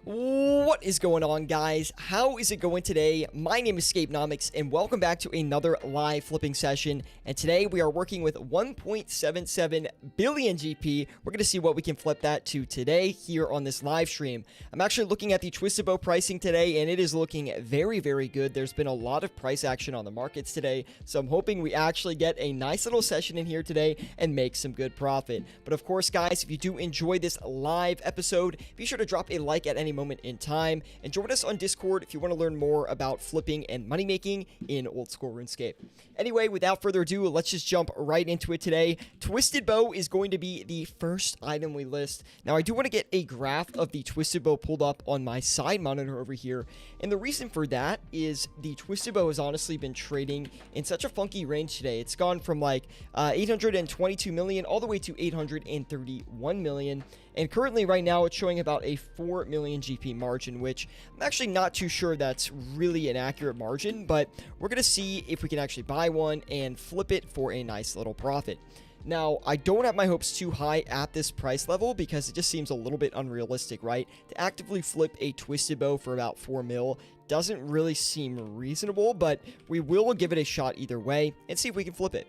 What is going on, guys? How is it going today? My name is Scapenomics, and welcome back to another live flipping session. And today we are working with 1.77 billion GP. We're going to see what we can flip that to today here on this live stream. I'm actually looking at the Twisted Bow pricing today, and it is looking very, very good. There's been a lot of price action on the markets today, so I'm hoping we actually get a nice little session in here today and make some good profit. But of course, guys, if you do enjoy this live episode, be sure to drop a like at any moment in time, and join us on Discord if you want to learn more about flipping and money making in old school RuneScape. Anyway, without further ado, let's just jump right into it today. Twisted Bow is going to be the first item we list. Now, I do want to get a graph of the Twisted Bow pulled up on my side monitor over here, and the reason for that is the Twisted Bow has honestly been trading in such a funky range today. It's gone from like 822 million all the way to 831 million. And currently, right now, it's showing about a 4 million GP margin, which I'm actually not too sure that's really an accurate margin, but we're going to see if we can actually buy one and flip it for a nice little profit. Now, I don't have my hopes too high at this price level because it just seems a little bit unrealistic, right? To actively flip a Twisted Bow for about 4 mil doesn't really seem reasonable, but we will give it a shot either way and see if we can flip it.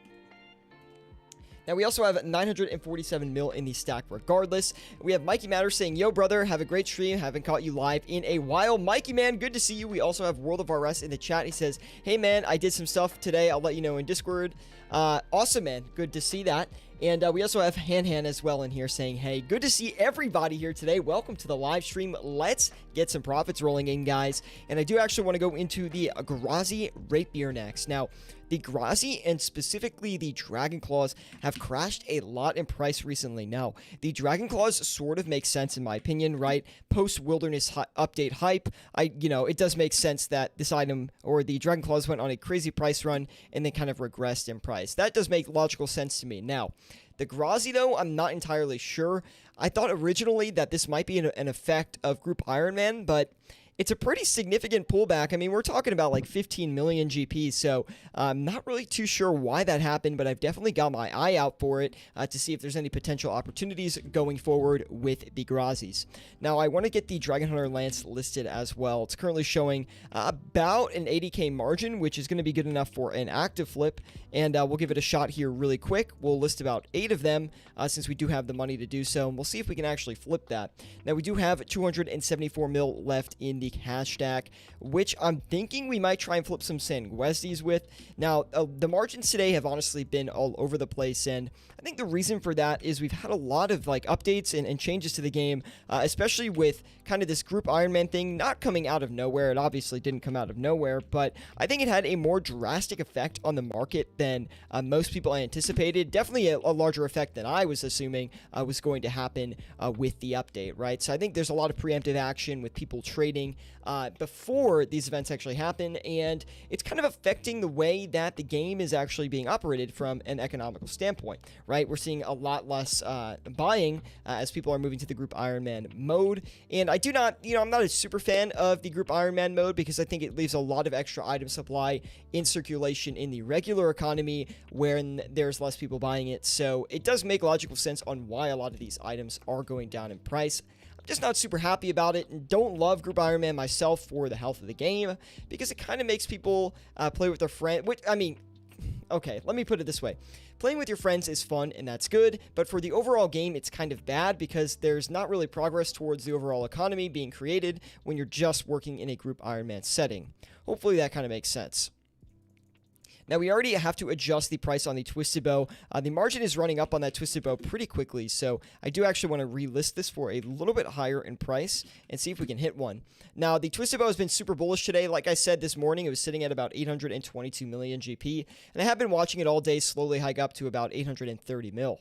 Now, we also have 947 mil in the stack regardless. We have Mikey Matter saying, yo, brother, have a great stream. Haven't caught you live in a while. Mikey, man, good to see you. We also have World of RS in the chat. He says, hey, man, I did some stuff today. I'll let you know in Discord. Awesome, man. Good to see that. And we also have Han as well in here saying, hey, good to see everybody here today. Welcome to the live stream. Let's get some profits rolling in, guys. And I do actually want to go into the Grazi Rapier next. Now, the Grazi and specifically the Dragon Claws have crashed a lot in price recently. Now, the Dragon Claws sort of makes sense in my opinion, right? Post Wilderness update hype, it does make sense that this item or the Dragon Claws went on a crazy price run and then kind of regressed in price. That does make logical sense to me. Now, the Grazi, though, I'm not entirely sure. I thought originally that this might be an effect of Group Iron Man, but it's a pretty significant pullback. I mean, we're talking about like 15 million GP, so I'm not really too sure why that happened, but I've definitely got my eye out for it to see if there's any potential opportunities going forward with the Grazis. Now, I want to get the Dragon Hunter Lance listed as well. It's currently showing about an 80k margin, which is going to be good enough for an active flip, and we'll give it a shot here really quick. We'll list about 8 of them since we do have the money to do so, and we'll see if we can actually flip that. Now, we do have 274 mil left in the cash stack, which I'm thinking we might try and flip some Sanguestis with. Now, the margins today have honestly been all over the place, and I think the reason for that is we've had a lot of like updates and changes to the game, especially with kind of this Group Iron Man thing not coming out of nowhere. It obviously didn't come out of nowhere, but I think it had a more drastic effect on the market than most people anticipated. Definitely a larger effect than I was assuming was going to happen with the update, right? So I think there's a lot of preemptive action with people trading before these events actually happen, and it's kind of affecting the way that the game is actually being operated from an economical standpoint, right? We're seeing a lot less buying as people are moving to the Group Iron Man mode, and I do not, I'm not a super fan of the Group Iron Man mode because I think it leaves a lot of extra item supply in circulation in the regular economy when there's less people buying it, so it does make logical sense on why a lot of these items are going down in price. Just not super happy about it, and don't love Group Iron Man myself for the health of the game because it kind of makes people play with their friend. Which, I mean, okay, let me put it this way. Playing with your friends is fun and that's good, but for the overall game, it's kind of bad because there's not really progress towards the overall economy being created when you're just working in a Group Iron Man setting. Hopefully that kind of makes sense. Now, we already have to adjust the price on the Twisted Bow. The margin is running up on that Twisted Bow pretty quickly, so I do actually want to relist this for a little bit higher in price and see if we can hit one. Now, the Twisted Bow has been super bullish today. Like I said this morning, it was sitting at about 822 million GP, and I have been watching it all day slowly hike up to about 830 mil.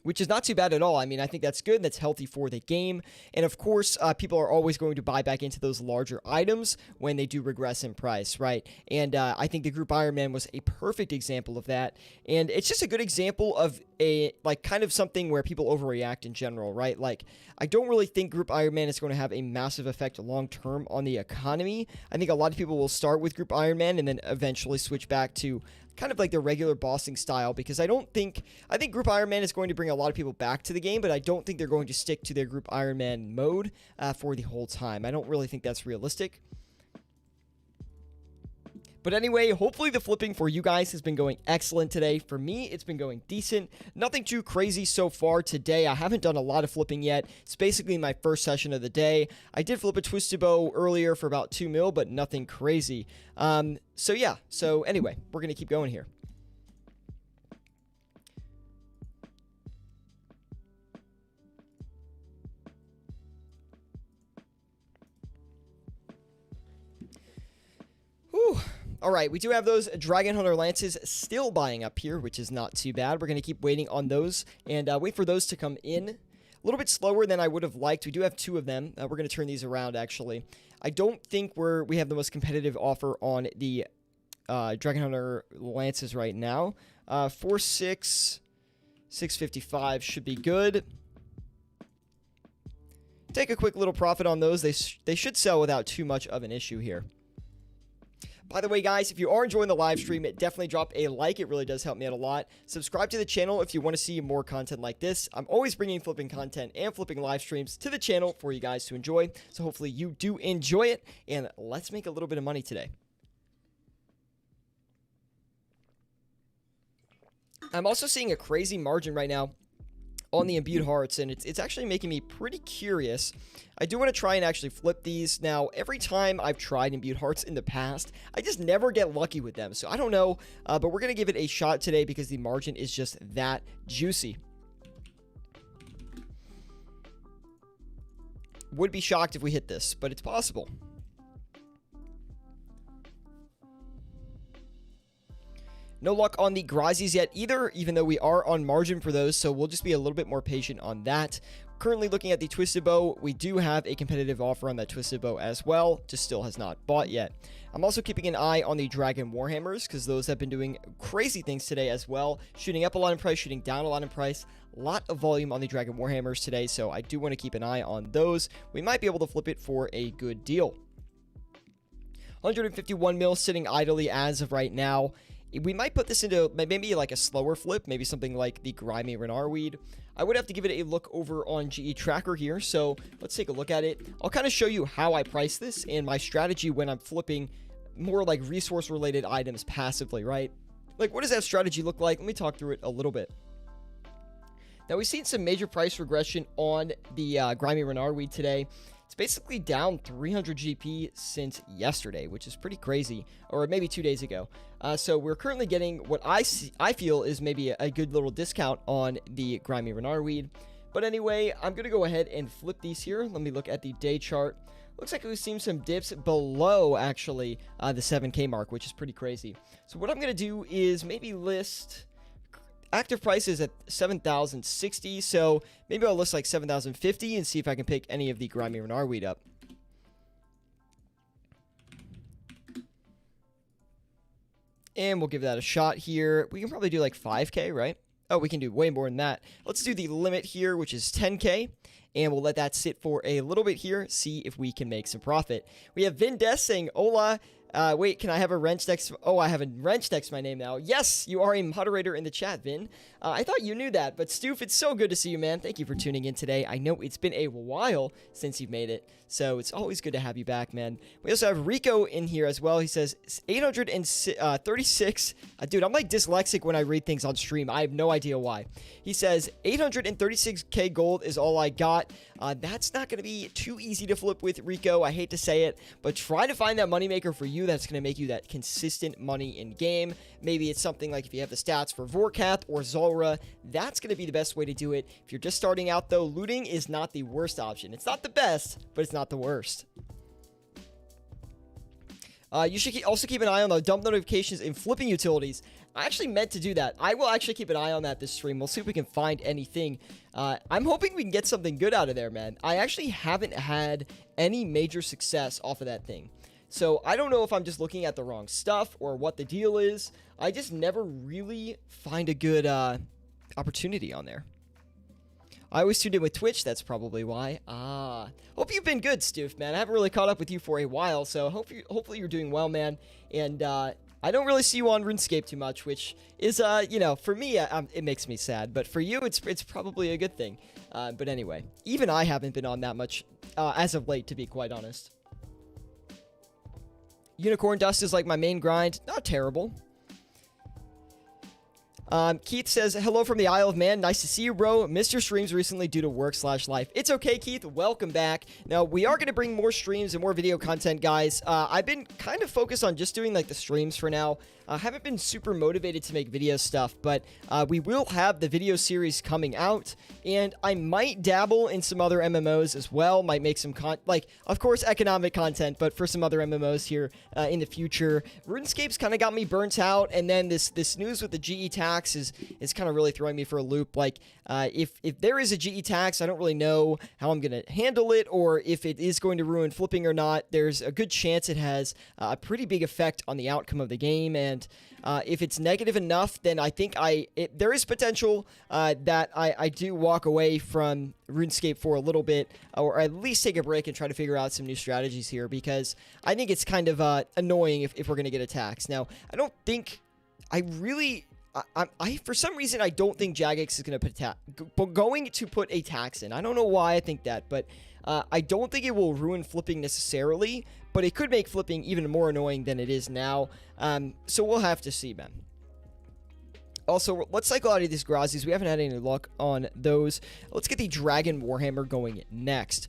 Which is not too bad at all. I mean, I think that's good. That's healthy for the game. And of course, people are always going to buy back into those larger items when they do regress in price, right? And I think the Group Iron Man was a perfect example of that. And it's just a good example of a, like, kind of something where people overreact in general, right? Like, I don't really think Group Iron Man is going to have a massive effect long term on the economy. I think a lot of people will start with Group Iron Man and then eventually switch back to kind of like the regular bossing style, because I think Group Iron Man is going to bring a lot of people back to the game, but I don't think they're going to stick to their Group Iron Man mode for the whole time. I don't really think that's realistic. But anyway, hopefully the flipping for you guys has been going excellent today. For me, it's been going decent. Nothing too crazy so far today. I haven't done a lot of flipping yet. It's basically my first session of the day. I did flip a Twisted Bow earlier for about 2 mil, but nothing crazy. So yeah, so anyway, we're going to keep going here. Whew. All right, we do have those Dragon Hunter Lances still buying up here, which is not too bad. We're going to keep waiting on those and wait for those to come in. A little bit slower than I would have liked. We do have 2 of them. We're going to turn these around, actually. I don't think we have the most competitive offer on the Dragon Hunter Lances right now. 4.6, 655 should be good. Take a quick little profit on those. They should sell without too much of an issue here. By the way, guys, if you are enjoying the live stream, definitely drop a like. It really does help me out a lot. Subscribe to the channel if you want to see more content like this. I'm always bringing flipping content and flipping live streams to the channel for you guys to enjoy. So hopefully you do enjoy it, and let's make a little bit of money today. I'm also seeing a crazy margin right now on the imbued hearts, and it's actually making me pretty curious. I do want to try and actually flip these. Now, every time I've tried imbued hearts in the past, I just never get lucky with them. So I don't know, but we're going to give it a shot today because the margin is just that juicy. Would be shocked if we hit this, but it's possible. No luck on the Grazis yet either, even though we are on margin for those, so we'll just be a little bit more patient on that. Currently looking at the Twisted Bow, we do have a competitive offer on that Twisted Bow as well, just still has not bought yet. I'm also keeping an eye on the Dragon Warhammers, because those have been doing crazy things today as well, shooting up a lot in price, shooting down a lot in price. A lot of volume on the Dragon Warhammers today, so I do want to keep an eye on those. We might be able to flip it for a good deal. 151 mil sitting idly as of right now. We might put this into maybe like a slower flip, maybe something like the Grimy Renarweed. I would have to give it a look over on GE Tracker here, so let's take a look at it. I'll kind of show you how I price this and my strategy when I'm flipping more like resource-related items passively, right? Like, what does that strategy look like? Let me talk through it a little bit. Now, we've seen some major price regression on the Grimy Renarweed today. It's basically down 300 GP since yesterday, which is pretty crazy, or maybe 2 days ago. So we're currently getting what I feel is maybe a good little discount on the Grimy Renarweed. But anyway, I'm going to go ahead and flip these here. Let me look at the day chart. Looks like we've seen some dips below, actually, the 7K mark, which is pretty crazy. So what I'm going to do is maybe list... Active price is at 7,060, so maybe I'll list like 7,050 and see if I can pick any of the Grimy Renarweed up. And we'll give that a shot here. We can probably do like 5K, right? Oh, we can do way more than that. Let's do the limit here, which is 10K. And we'll let that sit for a little bit here, see if we can make some profit. We have Vindes saying, Hola. Wait, can I have a wrench next? Oh, I have a wrench next to my name now. Yes, you are a moderator in the chat, Vin. I thought you knew that, but Stoof, it's so good to see you, man. Thank you for tuning in today. I know it's been a while since you've made it, so it's always good to have you back, man. We also have Rico in here as well. He says 836. Dude, I'm like dyslexic when I read things on stream. I have no idea why. He says 836k gold is all I got. That's not going to be too easy to flip with, Rico. I hate to say it, but try to find that moneymaker for you that's going to make you that consistent money in game. Maybe it's something like if you have the stats for Vorkath or Zulrah, that's going to be the best way to do it. If you're just starting out, though, looting is not the worst option. It's not the best, but it's not the worst. You should also keep an eye on the dump notifications in flipping utilities. I actually meant to do that. I will actually keep an eye on that this stream. We'll see if we can find anything. I'm hoping we can get something good out of there, man. I actually haven't had any major success off of that thing. So I don't know if I'm just looking at the wrong stuff or what the deal is. I just never really find a good opportunity on there. I always tuned in with Twitch. That's probably why. Hope you've been good, Stoof, man. I haven't really caught up with you for a while, so hopefully you're doing well, man. And I don't really see you on RuneScape too much, which is, you know, for me, it makes me sad. But for you, it's probably a good thing. But anyway, even I haven't been on that much as of late, to be quite honest. Unicorn Dust is like my main grind. Not terrible. Keith says, hello from the Isle of Man. Nice to see you, bro. Missed your streams recently due to work/life. It's okay, Keith. Welcome back. Now, we are going to bring more streams and more video content, guys. I've been kind of focused on just doing, like, the streams for now. I haven't been super motivated to make video stuff, but we will have the video series coming out, and I might dabble in some other MMOs as well. Might make some of course, economic content, but for some other MMOs here in the future. RuneScape's kind of got me burnt out, and then this news with the GE tax is kind of really throwing me for a loop. Like, if there is a GE tax, I don't really know how I'm going to handle it, or if it is going to ruin flipping or not. There's a good chance it has a pretty big effect on the outcome of the game, and if it's negative enough, then I think there is potential that I do walk away from RuneScape for a little bit, or at least take a break and try to figure out some new strategies here, because I think it's kind of annoying if we're going to get a tax. Now, I don't think for some reason, I don't think Jagex is going to put a tax in. I don't know why I think that, but I don't think it will ruin flipping necessarily, but it could make flipping even more annoying than it is now. So we'll have to see, man. Also, let's cycle out of these Grazis. We haven't had any luck on those. Let's get the Dragon Warhammer going next.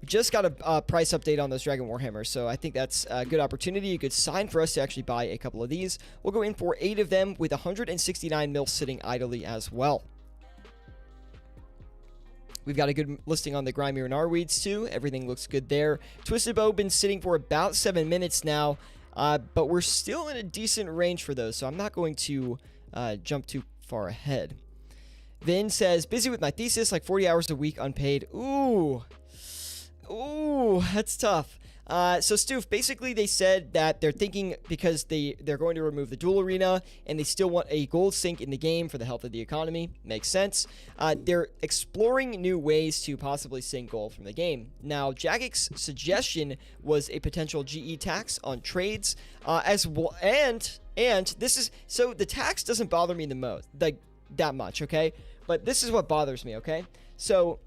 Just got a price update on those Dragon Warhammers, so I think that's a good opportunity, a good sign for us to actually buy a couple of these. We'll go in for 8 of them with 169 mil sitting idly as well. We've got a good listing on the Grimier and Arweeds too. Everything looks good there. Twisted Bow been sitting for about 7 minutes now, but we're still in a decent range for those, so I'm not going to jump too far ahead. Vin says, busy with my thesis, like 40 hours a week unpaid. Ooh, that's tough. So Stoof, basically they said that they're thinking, because they're going to remove the dual arena and they still want a gold sink in the game for the health of the economy. Makes sense. They're exploring new ways to possibly sink gold from the game. Now, Jagex's suggestion was a potential GE tax on trades, as well, and this is, so the tax doesn't bother me the most, that much, okay? But this is what bothers me, okay? So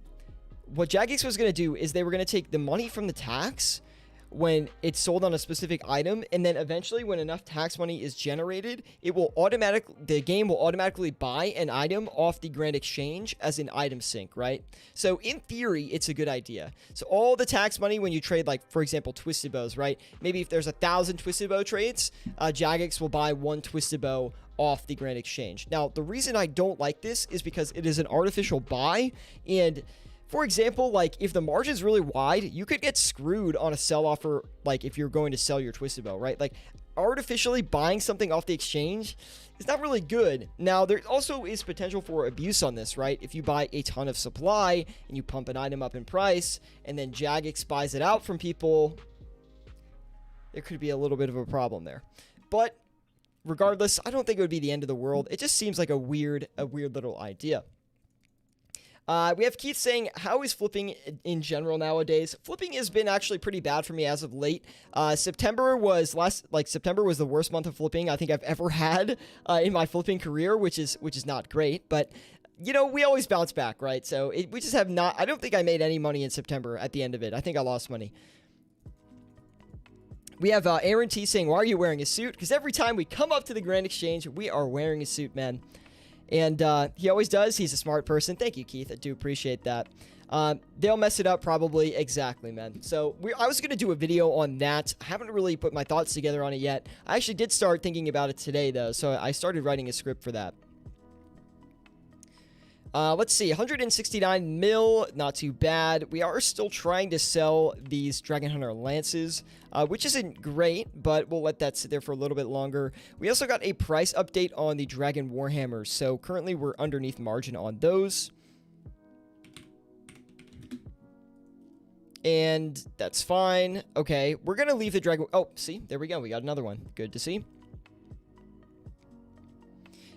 what Jagex was going to do is they were going to take the money from the tax when it's sold on a specific item, and then eventually when enough tax money is generated, the game will automatically buy an item off the Grand Exchange as an item sink, right? So in theory, it's a good idea. So all the tax money when you trade, like, for example, Twisted Bows, right? Maybe if there's 1,000 Twisted Bow trades, Jagex will buy 1 Twisted Bow off the Grand Exchange. Now, the reason I don't like this is because it is an artificial buy, and for example, like, if the margin's really wide, you could get screwed on a sell offer, like, if you're going to sell your Twisted Bow, right? Like, artificially buying something off the exchange is not really good. Now, there also is potential for abuse on this, right? If you buy a ton of supply and you pump an item up in price, and then Jagex buys it out from people, there could be a little bit of a problem there. But regardless, I don't think it would be the end of the world. It just seems like a weird little idea. We have Keith saying, how is flipping in general nowadays? Flipping has been actually pretty bad for me as of late. September was the worst month of flipping I think I've ever had in my flipping career, which is not great, but you know, we always bounce back, right? So we just have not, I don't think I made any money in September at the end of it. I think I lost money. We have Aaron T saying, why are you wearing a suit? Because every time we come up to the Grand Exchange, we are wearing a suit, man. And he always does. He's a smart person. Thank you, Keith. I do appreciate that. They'll mess it up probably. Exactly, man. So I was going to do a video on that. I haven't really put my thoughts together on it yet. I actually did start thinking about it today, though. So I started writing a script for that. Let's see, 169 mil, not too bad. We are still trying to sell these Dragon Hunter Lances, which isn't great, but we'll let that sit there for a little bit longer. We also got a price update on the Dragon Warhammers, so currently we're underneath margin on those. And that's fine. Okay, we're going to leave the Dragon... Oh, see, there we go. We got another one. Good to see.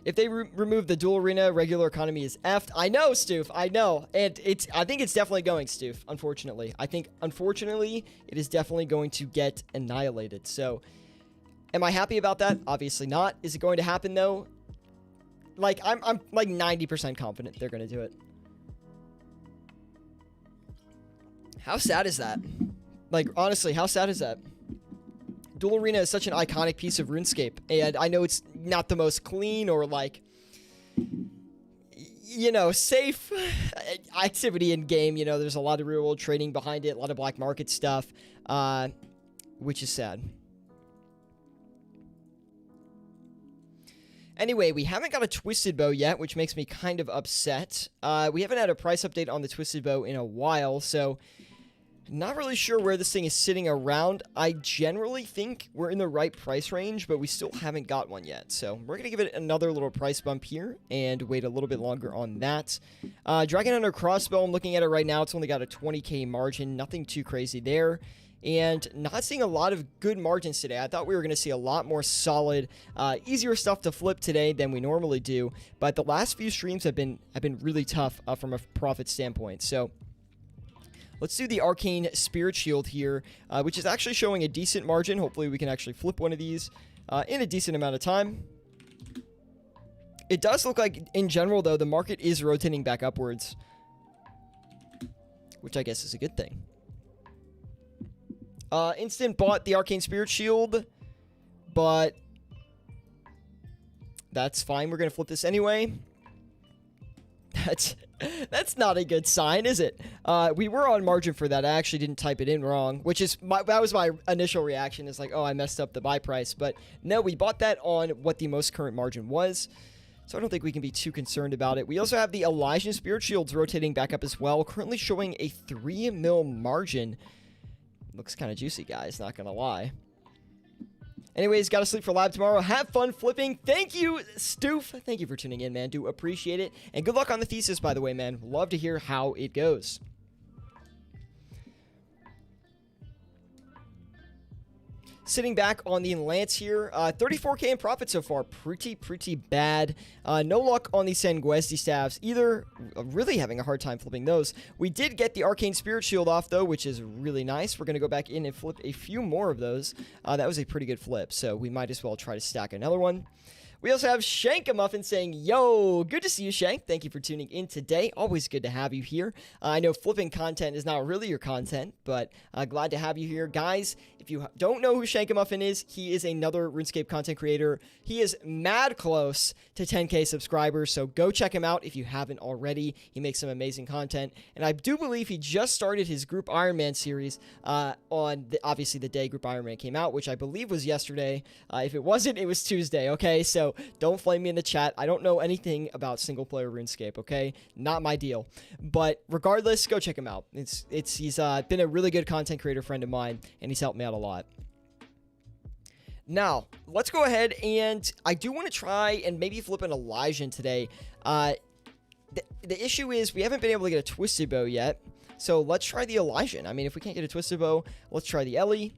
If they remove the dual arena, regular economy is effed. I know, Stoof. I know. And I think it's definitely going, Stoof, unfortunately. I think, unfortunately, it is definitely going to get annihilated. So, Am I happy about that? Obviously not. Is it going to happen though? Like, I'm like 90% confident they're going to do it. How sad is that? Like, honestly, how sad is that? Duel Arena is such an iconic piece of RuneScape, and I know it's not the most clean or, like, you know, safe activity in game. You know, there's a lot of real-world trading behind it, a lot of black market stuff, which is sad. Anyway, we haven't got a Twisted Bow yet, which makes me kind of upset. We haven't had a price update on the Twisted Bow in a while, so not really sure where this thing is sitting around. I generally think we're in the right price range, but we still haven't got one yet. So we're going to give it another little price bump here and wait a little bit longer on that. Dragon Hunter Crossbow, I'm looking at it right now. It's only got a 20k margin. Nothing too crazy there. And not seeing a lot of good margins today. I thought we were going to see a lot more solid, easier stuff to flip today than we normally do. But the last few streams have been really tough from a profit standpoint. So let's do the Arcane Spirit Shield here, which is actually showing a decent margin. Hopefully we can actually flip one of these in a decent amount of time. It does look like, in general, though, the market is rotating back upwards, which I guess is a good thing. Instant bought the Arcane Spirit Shield, but that's fine. We're going to flip this anyway. That's not a good sign, is it? We were on margin for that. I actually didn't type it in wrong, which is that was my initial reaction. Is like, oh, I messed up the buy price. But no, we bought that on what the most current margin was. So I don't think we can be too concerned about it. We also have the Elysian Spirit Shields rotating back up as well, currently showing a 3 mil margin. Looks kind of juicy, guys, not gonna lie. Anyways, gotta sleep for live tomorrow. Have fun flipping. Thank you, Stoof. Thank you for tuning in, man. Do appreciate it. And good luck on the thesis, by the way, man. Love to hear how it goes. Sitting back on the Lance here, 34k in profit so far. Pretty bad. No luck on the Sanguesti staffs either. Really having a hard time flipping those. We did get the Arcane Spirit Shield off, though, which is really nice. We're going to go back in and flip a few more of those. That was a pretty good flip, so we might as well try to stack another one. We also have Shankamuffin saying, yo, good to see you, Shank. Thank you for tuning in today. Always good to have you here. I know flipping content is not really your content, but glad to have you here. Guys, if you don't know who Shankamuffin is, he is another RuneScape content creator. He is mad close to 10k subscribers, so go check him out if you haven't already. He makes some amazing content, and I do believe he just started his Group Iron Man series on, obviously, the day Group Iron Man came out, which I believe was yesterday. If it wasn't, it was Tuesday, okay? So don't flame me in the chat. I don't know anything about single-player RuneScape, okay? Not my deal. But regardless, go check him out. He's been a really good content creator friend of mine, and he's helped me out a lot. Now, let's go ahead, and I do want to try and maybe flip an Elysian today. The issue is we haven't been able to get a Twisted Bow yet, so let's try the Elysian. I mean, if we can't get a Twisted Bow, let's try the Ellie.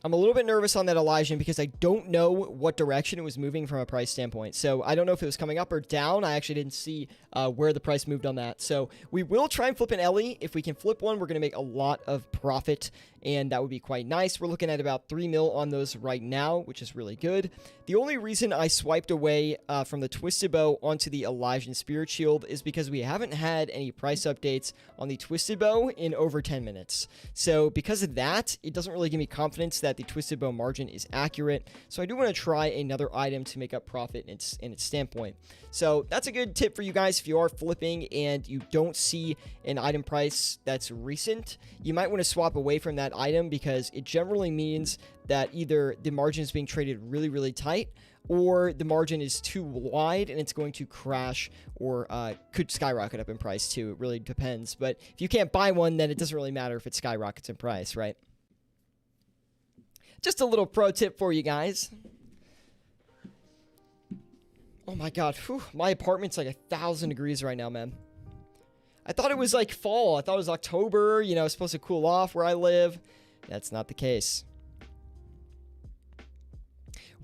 I'm a little bit nervous on that Elysian because I don't know what direction it was moving from a price standpoint. So I don't know if it was coming up or down. I actually didn't see where the price moved on that. So we will try and flip an Ellie. If we can flip one, we're going to make a lot of profit, and that would be quite nice. We're looking at about 3 mil on those right now, which is really good. The only reason I swiped away from the Twisted Bow onto the Elysian Spirit Shield is because we haven't had any price updates on the Twisted Bow in over 10 minutes. So because of that, it doesn't really give me confidence that the Twisted Bow margin is accurate. So I do want to try another item to make up profit in its standpoint. So that's a good tip for you guys. If you are flipping and you don't see an item price that's recent, you might want to swap away from that item because it generally means that either the margin is being traded really tight, or the margin is too wide and it's going to crash or could skyrocket up in price too. It really depends. But if you can't buy one, then it doesn't really matter if it skyrockets in price, right? Just a little pro tip for you guys. Oh my god, whew, my apartment's like 1,000 degrees right now, man. I thought it was like fall. I thought it was October, you know, it's supposed to cool off where I live. That's not the case.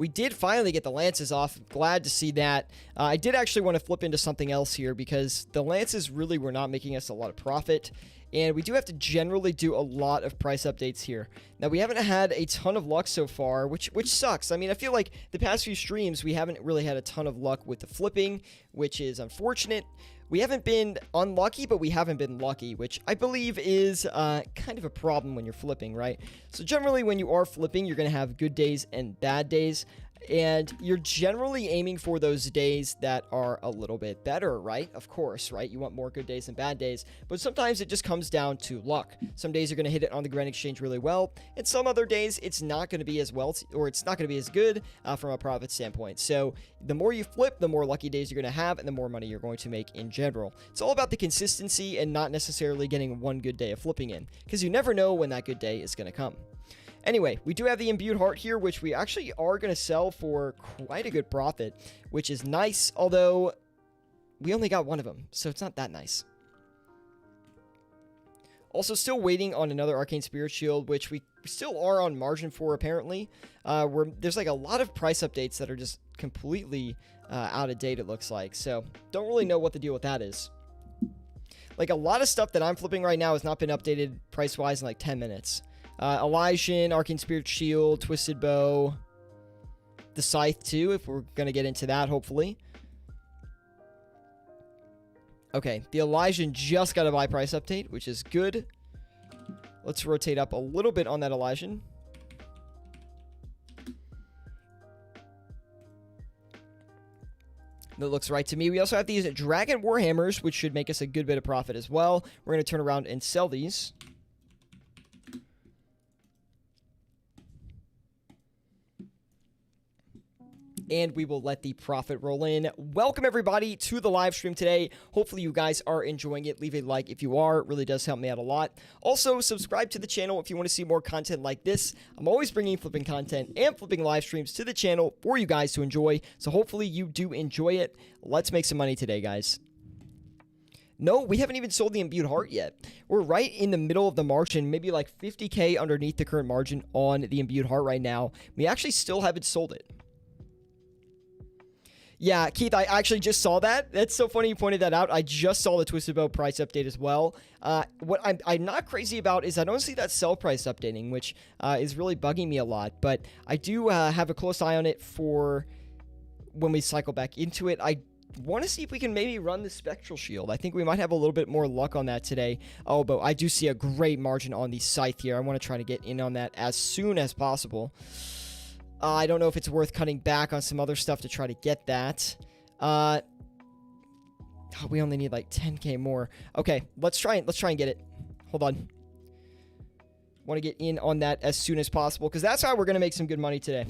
We did finally get the lances off. Glad to see that. I did actually want to flip into something else here because the lances really were not making us a lot of profit. And we do have to generally do a lot of price updates here. Now, we haven't had a ton of luck so far, which sucks. I mean, I feel like the past few streams, we haven't really had a ton of luck with the flipping, which is unfortunate. We haven't been unlucky, but we haven't been lucky, which I believe is kind of a problem when you're flipping, right? So generally, when you are flipping, you're going to have good days and bad days. And you're generally aiming for those days that are a little bit better, right? Of course, right? You want more good days than bad days. But sometimes it just comes down to luck. Some days you're going to hit it on the Grand Exchange really well. And some other days it's not going to be as well, or it's not going to be as good from a profit standpoint. So the more you flip, the more lucky days you're going to have and the more money you're going to make in general. It's all about the consistency and not necessarily getting one good day of flipping in, because you never know when that good day is going to come. Anyway, we do have the imbued heart here, which we actually are going to sell for quite a good profit, which is nice, although we only got one of them, so it's not that nice. Also, still waiting on another Arcane Spirit Shield, which we still are on margin for, apparently. There's like a lot of price updates that are just completely out of date, it looks like, so don't really know what the deal with that is. Like, a lot of stuff that I'm flipping right now has not been updated price-wise in like 10 minutes. Elysian, Arcane Spirit Shield, Twisted Bow, the Scythe too, if we're going to get into that, hopefully. Okay, the Elysian just got a buy price update, which is good. Let's rotate up a little bit on that Elysian. That looks right to me. We also have these Dragon Warhammers, which should make us a good bit of profit as well. We're going to turn around and sell these. And we will let the profit roll in. Welcome everybody to the live stream today. Hopefully you guys are enjoying it. Leave a like if you are. It really does help me out a lot. Also, subscribe to the channel if you want to see more content like this. I'm always bringing flipping content and flipping live streams to the channel for you guys to enjoy. So hopefully you do enjoy it. Let's make some money today, guys. No, we haven't even sold the imbued heart yet. We're right in the middle of the margin, maybe like 50K underneath the current margin on the imbued heart right now. We actually still haven't sold it. Yeah, Keith, I actually just saw that. That's so funny you pointed that out. I just saw the Twisted Bow price update as well. What I'm not crazy about is I don't see that sell price updating, which is really bugging me a lot. But I do have a close eye on it for when we cycle back into it. I want to see if we can maybe run the Spectral Shield. I think we might have a little bit more luck on that today. Oh, but I do see a great margin on the Scythe here. I want to try to get in on that as soon as possible. I don't know if it's worth cutting back on some other stuff to try to get that. We only need like 10K more. Okay, let's try and get it. Hold on. Want to get in on that as soon as possible, because that's how we're going to make some good money today.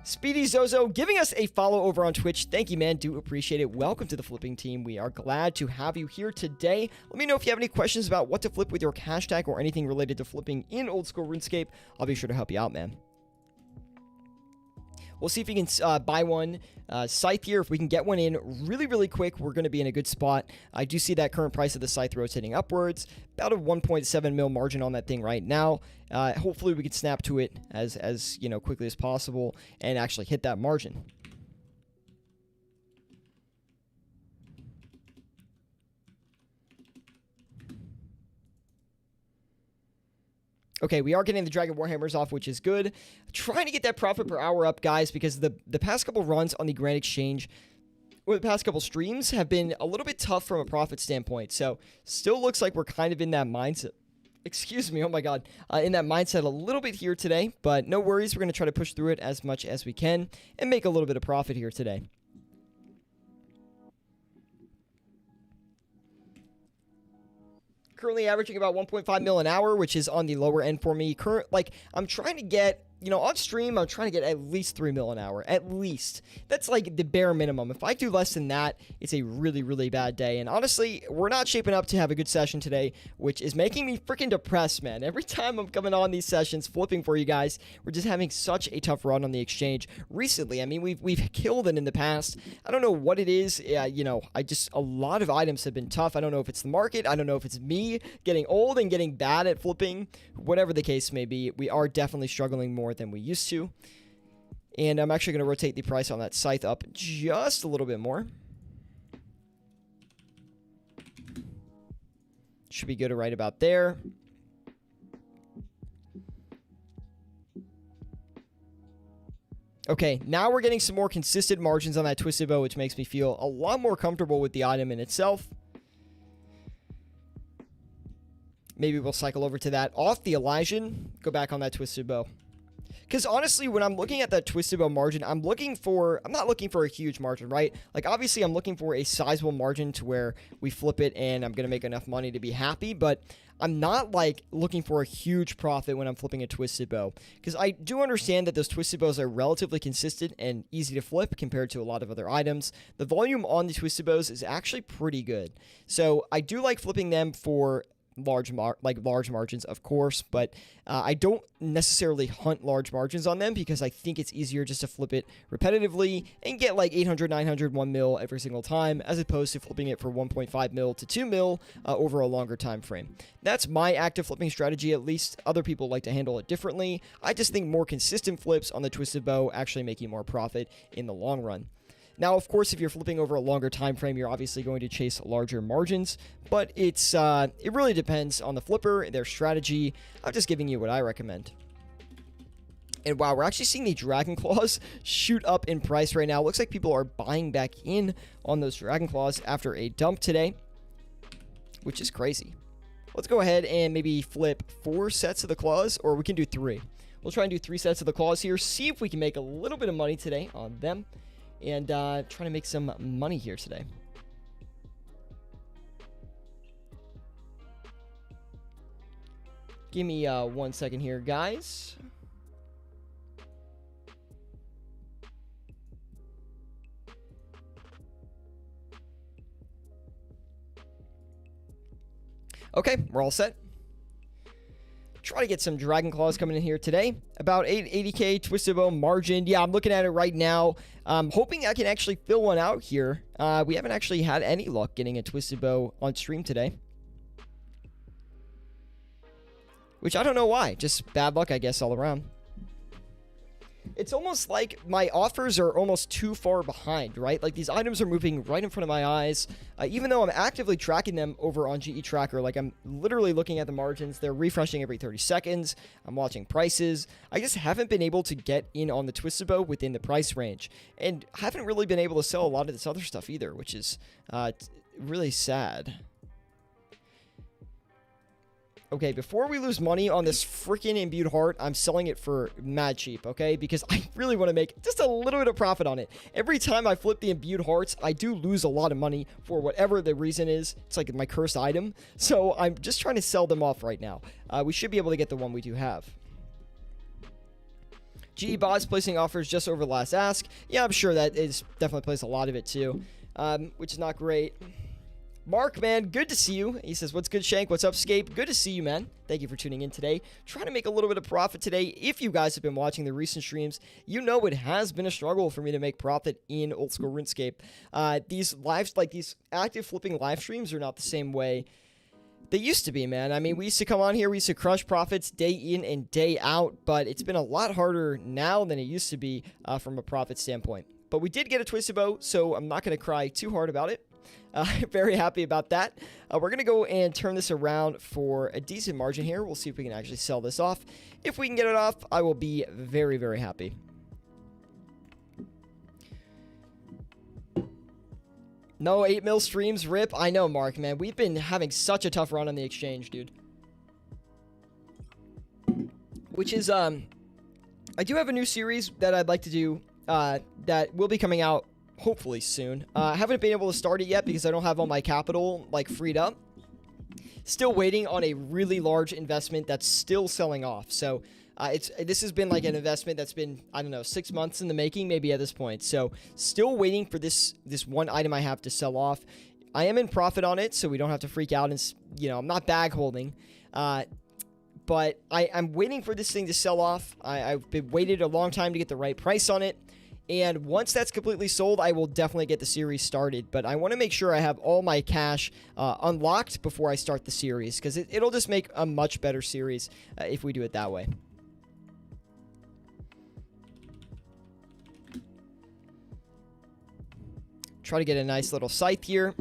Speedy Zozo giving us a follow over on Twitch. Thank you, man. Do appreciate it. Welcome to the flipping team. We are glad to have you here today. Let me know if you have any questions about what to flip with your hashtag or anything related to flipping in old school RuneScape. I'll be sure to help you out, man. We'll see if we can buy one Scythe here. If we can get one in really, really quick, we're going to be in a good spot. I do see that current price of the Scythe rotating upwards. About a 1.7 mil margin on that thing right now. Hopefully we can snap to it as you know, quickly as possible and actually hit that margin. Okay, we are getting the Dragon Warhammers off, which is good. Trying to get that profit per hour up, guys, because the past couple runs on the Grand Exchange, or the past couple streams, have been a little bit tough from a profit standpoint. So, still looks like we're kind of in that mindset. Excuse me, oh my god. In that mindset a little bit here today, but no worries. We're going to try to push through it as much as we can and make a little bit of profit here today. Currently averaging about 1.5 mil an hour, which is on the lower end for me. I'm trying to get, you know, on stream, I'm trying to get at least 3 mil an hour. At least. That's like the bare minimum. If I do less than that, it's a really, really bad day. And honestly, we're not shaping up to have a good session today, which is making me freaking depressed, man. Every time I'm coming on these sessions, flipping for you guys, we're just having such a tough run on the exchange recently. I mean, we've killed it in the past. I don't know what it is. You know, a lot of items have been tough. I don't know if it's the market. I don't know if it's me getting old and getting bad at flipping. Whatever the case may be, we are definitely struggling more than we used to. And I'm actually going to rotate the price on that scythe up just a little bit more. Should be good right about there. Okay, now we're getting some more consistent margins on that twisted bow, which makes me feel a lot more comfortable with the item in itself. Maybe we'll cycle over to that off the Elysian, go back on that twisted bow. Because honestly, when I'm looking at that twisted bow margin, I'm not looking for a huge margin, right? Like, obviously, I'm looking for a sizable margin to where we flip it and I'm going to make enough money to be happy, but I'm not, like, looking for a huge profit when I'm flipping a twisted bow. Because I do understand that those twisted bows are relatively consistent and easy to flip compared to a lot of other items. The volume on the twisted bows is actually pretty good. So I do like flipping them for large margins, of course, but I don't necessarily hunt large margins on them because I think it's easier just to flip it repetitively and get like 800, 900, 1 mil every single time, as opposed to flipping it for 1.5 mil to 2 mil over a longer time frame. That's my active flipping strategy, at least. Other people like to handle it differently. I just think more consistent flips on the twisted bow actually make you more profit in the long run. Now, of course, if you're flipping over a longer time frame, you're obviously going to chase larger margins, but it really depends on the flipper, their strategy. I'm just giving you what I recommend. And wow, we're actually seeing the Dragon Claws shoot up in price right now. Looks like people are buying back in on those Dragon Claws after a dump today, which is crazy. Let's go ahead and maybe flip 4 sets of the claws, or we can do 3. We'll try and do 3 sets of the claws here, see if we can make a little bit of money today on them. And trying to make some money here today. Give me 1 second here, guys. Okay, we're all set. Try to get some Dragon Claws coming in here today. About 80k twisted bow margin. Yeah, I'm looking at it right now. Hoping I can actually fill one out here. We haven't actually had any luck getting a twisted bow on stream today, which I don't know why. Just bad luck, I guess, all around. It's almost like my offers are almost too far behind, right? Like, these items are moving right in front of my eyes. Even though I'm actively tracking them over on GE Tracker, like, I'm literally looking at the margins. They're refreshing every 30 seconds. I'm watching prices. I just haven't been able to get in on the twisted bow within the price range. And haven't really been able to sell a lot of this other stuff either, which is really sad. Okay, before we lose money on this freaking imbued heart, I'm selling it for mad cheap, okay? Because I really want to make just a little bit of profit on it. Every time I flip the imbued hearts, I do lose a lot of money for whatever the reason is. It's like my cursed item. So I'm just trying to sell them off right now. We should be able to get the one we do have. GE Bots placing offers just over last ask. Yeah, I'm sure that is definitely plays a lot of it too, which is not great. Mark, man, good to see you. He says, what's good, Shank? What's up, Scape? Good to see you, man. Thank you for tuning in today. Trying to make a little bit of profit today. If you guys have been watching the recent streams, you know it has been a struggle for me to make profit in old school RuneScape. These lives, like these active flipping live streams, are not the same way they used to be, man. I mean, we used to come on here, we used to crush profits day in and day out, but it's been a lot harder now than it used to be from a profit standpoint. But we did get a twisted bow, so I'm not going to cry too hard about it. Very happy about that. We're going to go and turn this around for a decent margin here. We'll see if we can actually sell this off. If we can get it off, I will be very, very happy. No 8 mil streams, rip. I know, Mark, man. We've been having such a tough run on the exchange, dude. Which is, I do have a new series that I'd like to do that will be coming out hopefully soon. I haven't been able to start it yet because I don't have all my capital, like, freed up. Still waiting on a really large investment that's still selling off. So, this has been like an investment that's been, I don't know, 6 months in the making, maybe at this point. So, still waiting for this one item I have to sell off. I am in profit on it, so we don't have to freak out and, you know, I'm not bag holding. But I'm waiting for this thing to sell off. I've been waited a long time to get the right price on it. And once that's completely sold, I will definitely get the series started. But I want to make sure I have all my cash unlocked before I start the series, because it'll just make a much better series if we do it that way. Try to get a nice little scythe here.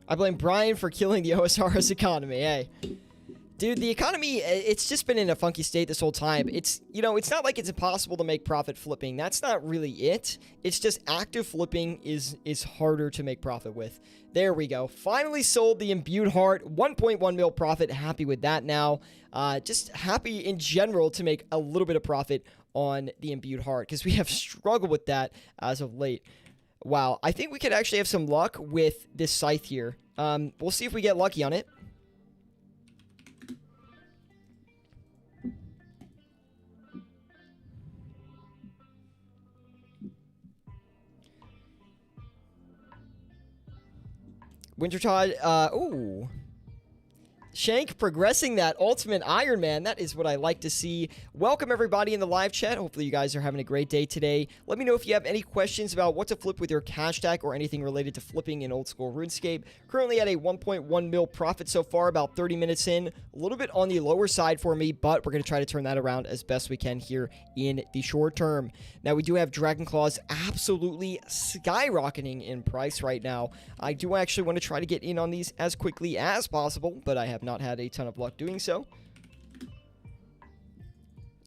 I blame Brian for killing the OSRS economy. Hey, dude, the economy, it's just been in a funky state this whole time. It's, you know, it's not like it's impossible to make profit flipping. That's not really it. It's just active flipping is harder to make profit with. There we go. Finally sold the Imbued Heart. 1.1 mil profit. Happy with that now. Just happy in general to make a little bit of profit on the Imbued Heart because we have struggled with that as of late. Wow, I think we could actually have some luck with this scythe here. We'll see if we get lucky on it. Wintertide, ooh. Shank progressing that Ultimate Iron Man. That is what I like to see. Welcome, everybody, in the live chat. Hopefully, you guys are having a great day today. Let me know if you have any questions about what to flip with your cash stack or anything related to flipping in old school RuneScape. Currently at a 1.1 mil profit so far, about 30 minutes in. A little bit on the lower side for me, but we're going to try to turn that around as best we can here in the short term. Now, we do have Dragon Claws absolutely skyrocketing in price right now. I do actually want to try to get in on these as quickly as possible, but I have not had a ton of luck doing so.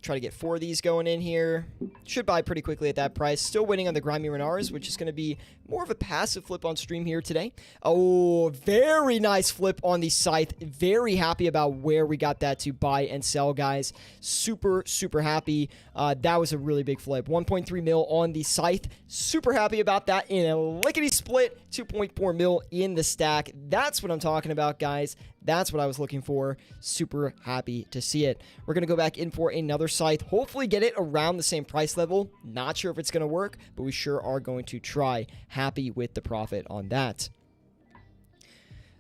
Try to get 4 of these going in here. Should buy pretty quickly at that price. Still waiting on the Grimy Renars, which is going to be more of a passive flip on stream here today. Oh, very nice flip on the Scythe. Very happy about where we got that to buy and sell, guys. Super, super happy. That was a really big flip. 1.3 mil on the Scythe. Super happy about that in a lickety split. 2.4 mil in the stack. That's what I'm talking about, guys. That's what I was looking for. Super happy to see it. We're going to go back in for another Scythe. Hopefully get it around the same price level. Not sure if it's going to work, but we sure are going to try. Happy with the profit on that.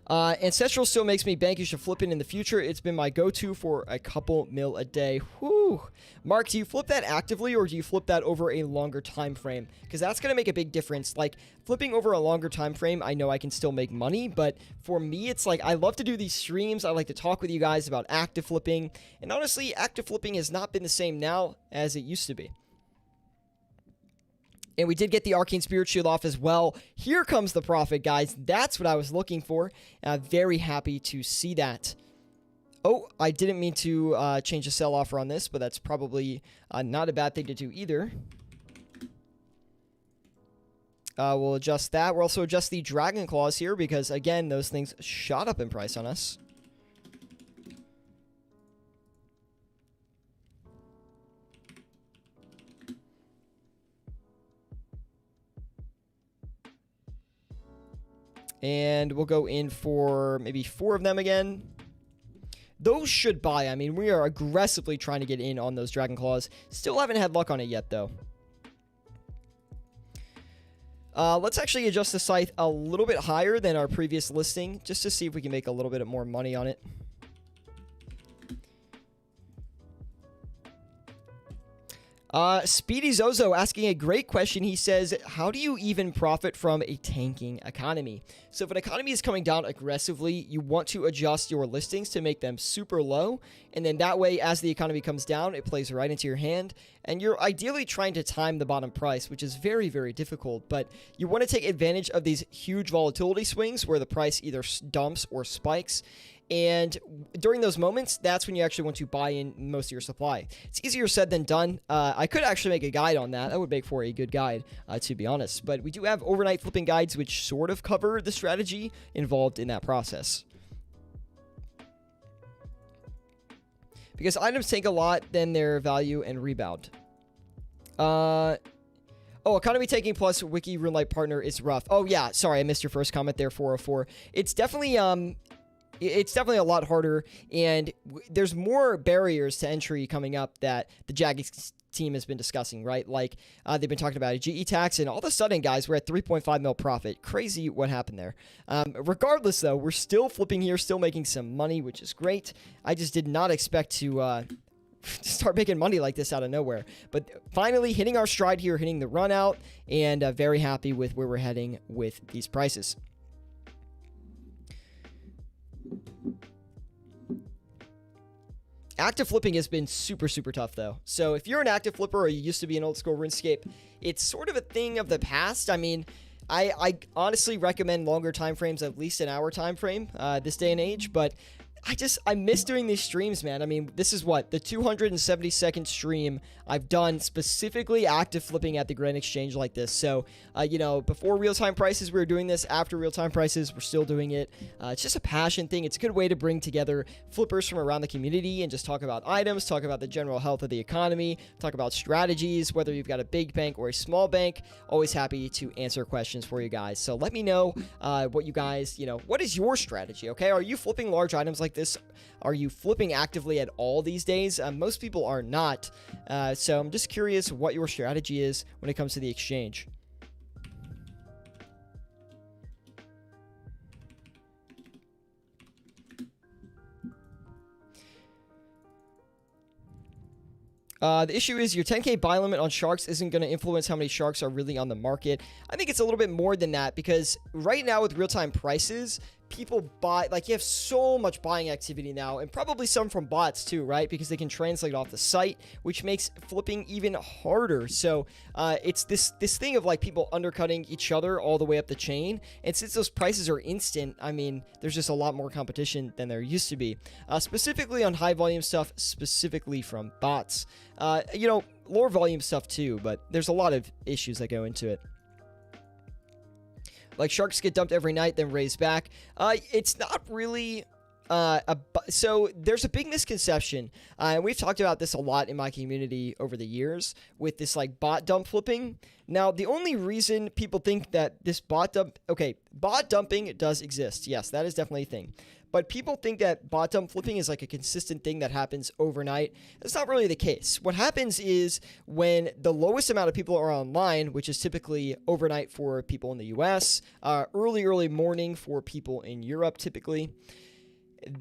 Ancestral still makes me bankish to flip in the future. It's been my go-to for a couple mil a day. Whew. Mark, do you flip that actively or do you flip that over a longer time frame? Because that's going to make a big difference. Like, flipping over a longer time frame, I know I can still make money, but for me, it's like I love to do these streams. I like to talk with you guys about active flipping. And honestly, active flipping has not been the same now as it used to be. And we did get the Arcane Spirit Shield off as well. Here comes the profit, guys. That's what I was looking for. Very happy to see that. Oh, I didn't mean to change the sell offer on this, but that's probably not a bad thing to do either. We'll adjust that. We'll also adjust the Dragon Claws here because, again, those things shot up in price on us. And we'll go in for maybe 4 of them again. Those should buy. I mean, we are aggressively trying to get in on those Dragon Claws. Still haven't had luck on it yet, though. Let's actually adjust the Scythe a little bit higher than our previous listing, just to see if we can make a little bit more money on it. Speedy Zozo asking a great question. He says, how do you even profit from a tanking economy? So if an economy is coming down aggressively, you want to adjust your listings to make them super low. And then that way, as the economy comes down, it plays right into your hand. And you're ideally trying to time the bottom price, which is very, very difficult. But you want to take advantage of these huge volatility swings where the price either dumps or spikes. And during those moments, that's when you actually want to buy in most of your supply. It's easier said than done. I could actually make a guide on that. That would make for a good guide, to be honest. But we do have overnight flipping guides, which sort of cover the strategy involved in that process. Because items take a lot, then their value and rebound. Oh, economy taking plus wiki runelight partner is rough. Oh, yeah. Sorry, I missed your first comment there, 404. It's definitely a lot harder, and there's more barriers to entry coming up that the Jagex team has been discussing, right? Like, they've been talking about a GE tax, and all of a sudden, guys, we're at 3.5 mil profit. Crazy what happened there. Regardless, though, we're still flipping here, still making some money, which is great. I just did not expect to start making money like this out of nowhere. But finally, hitting our stride here, hitting the run out, and very happy with where we're heading with these prices. Active flipping has been super, super tough though. So if you're an active flipper or you used to be an old school RuneScape, it's sort of a thing of the past. I mean, I honestly recommend longer time frames, at least an hour time frame this day and age, but I miss doing these streams, man. I mean, this is what, the 272nd stream I've done specifically active flipping at the Grand Exchange like this. So, you know, before real-time prices, we were doing this. After real-time prices, we're still doing it. It's just a passion thing. It's a good way to bring together flippers from around the community and just talk about items, talk about the general health of the economy, talk about strategies, whether you've got a big bank or a small bank. Always happy to answer questions for you guys. So let me know what you guys, you know, what is your strategy, okay? Are you flipping large items like this? Are you flipping actively at all these days? Most people are not. So I'm just curious what your strategy is when it comes to the exchange. The issue is your 10K buy limit on sharks isn't going to influence how many sharks are really on the market. I think it's a little bit more than that, because right now with real-time prices, people buy, like, you have so much buying activity now, and probably some from bots too, right? Because they can translate off the site, which makes flipping even harder. So it's this thing of like people undercutting each other all the way up the chain. And since those prices are instant, I mean, there's just a lot more competition than there used to be, specifically on high volume stuff, specifically from bots. You know, lower volume stuff too, but there's a lot of issues that go into it. Like, sharks get dumped every night, then raised back. It's not really... so there's a big misconception, and we've talked about this a lot in my community over the years with this, like, bot dump flipping. Now, the only reason people think that this bot dump... Okay, bot dumping does exist. Yes, that is definitely a thing. But people think that bot dump flipping is like a consistent thing that happens overnight. That's not really the case. What happens is when the lowest amount of people are online, which is typically overnight for people in the US, early morning for people in Europe typically,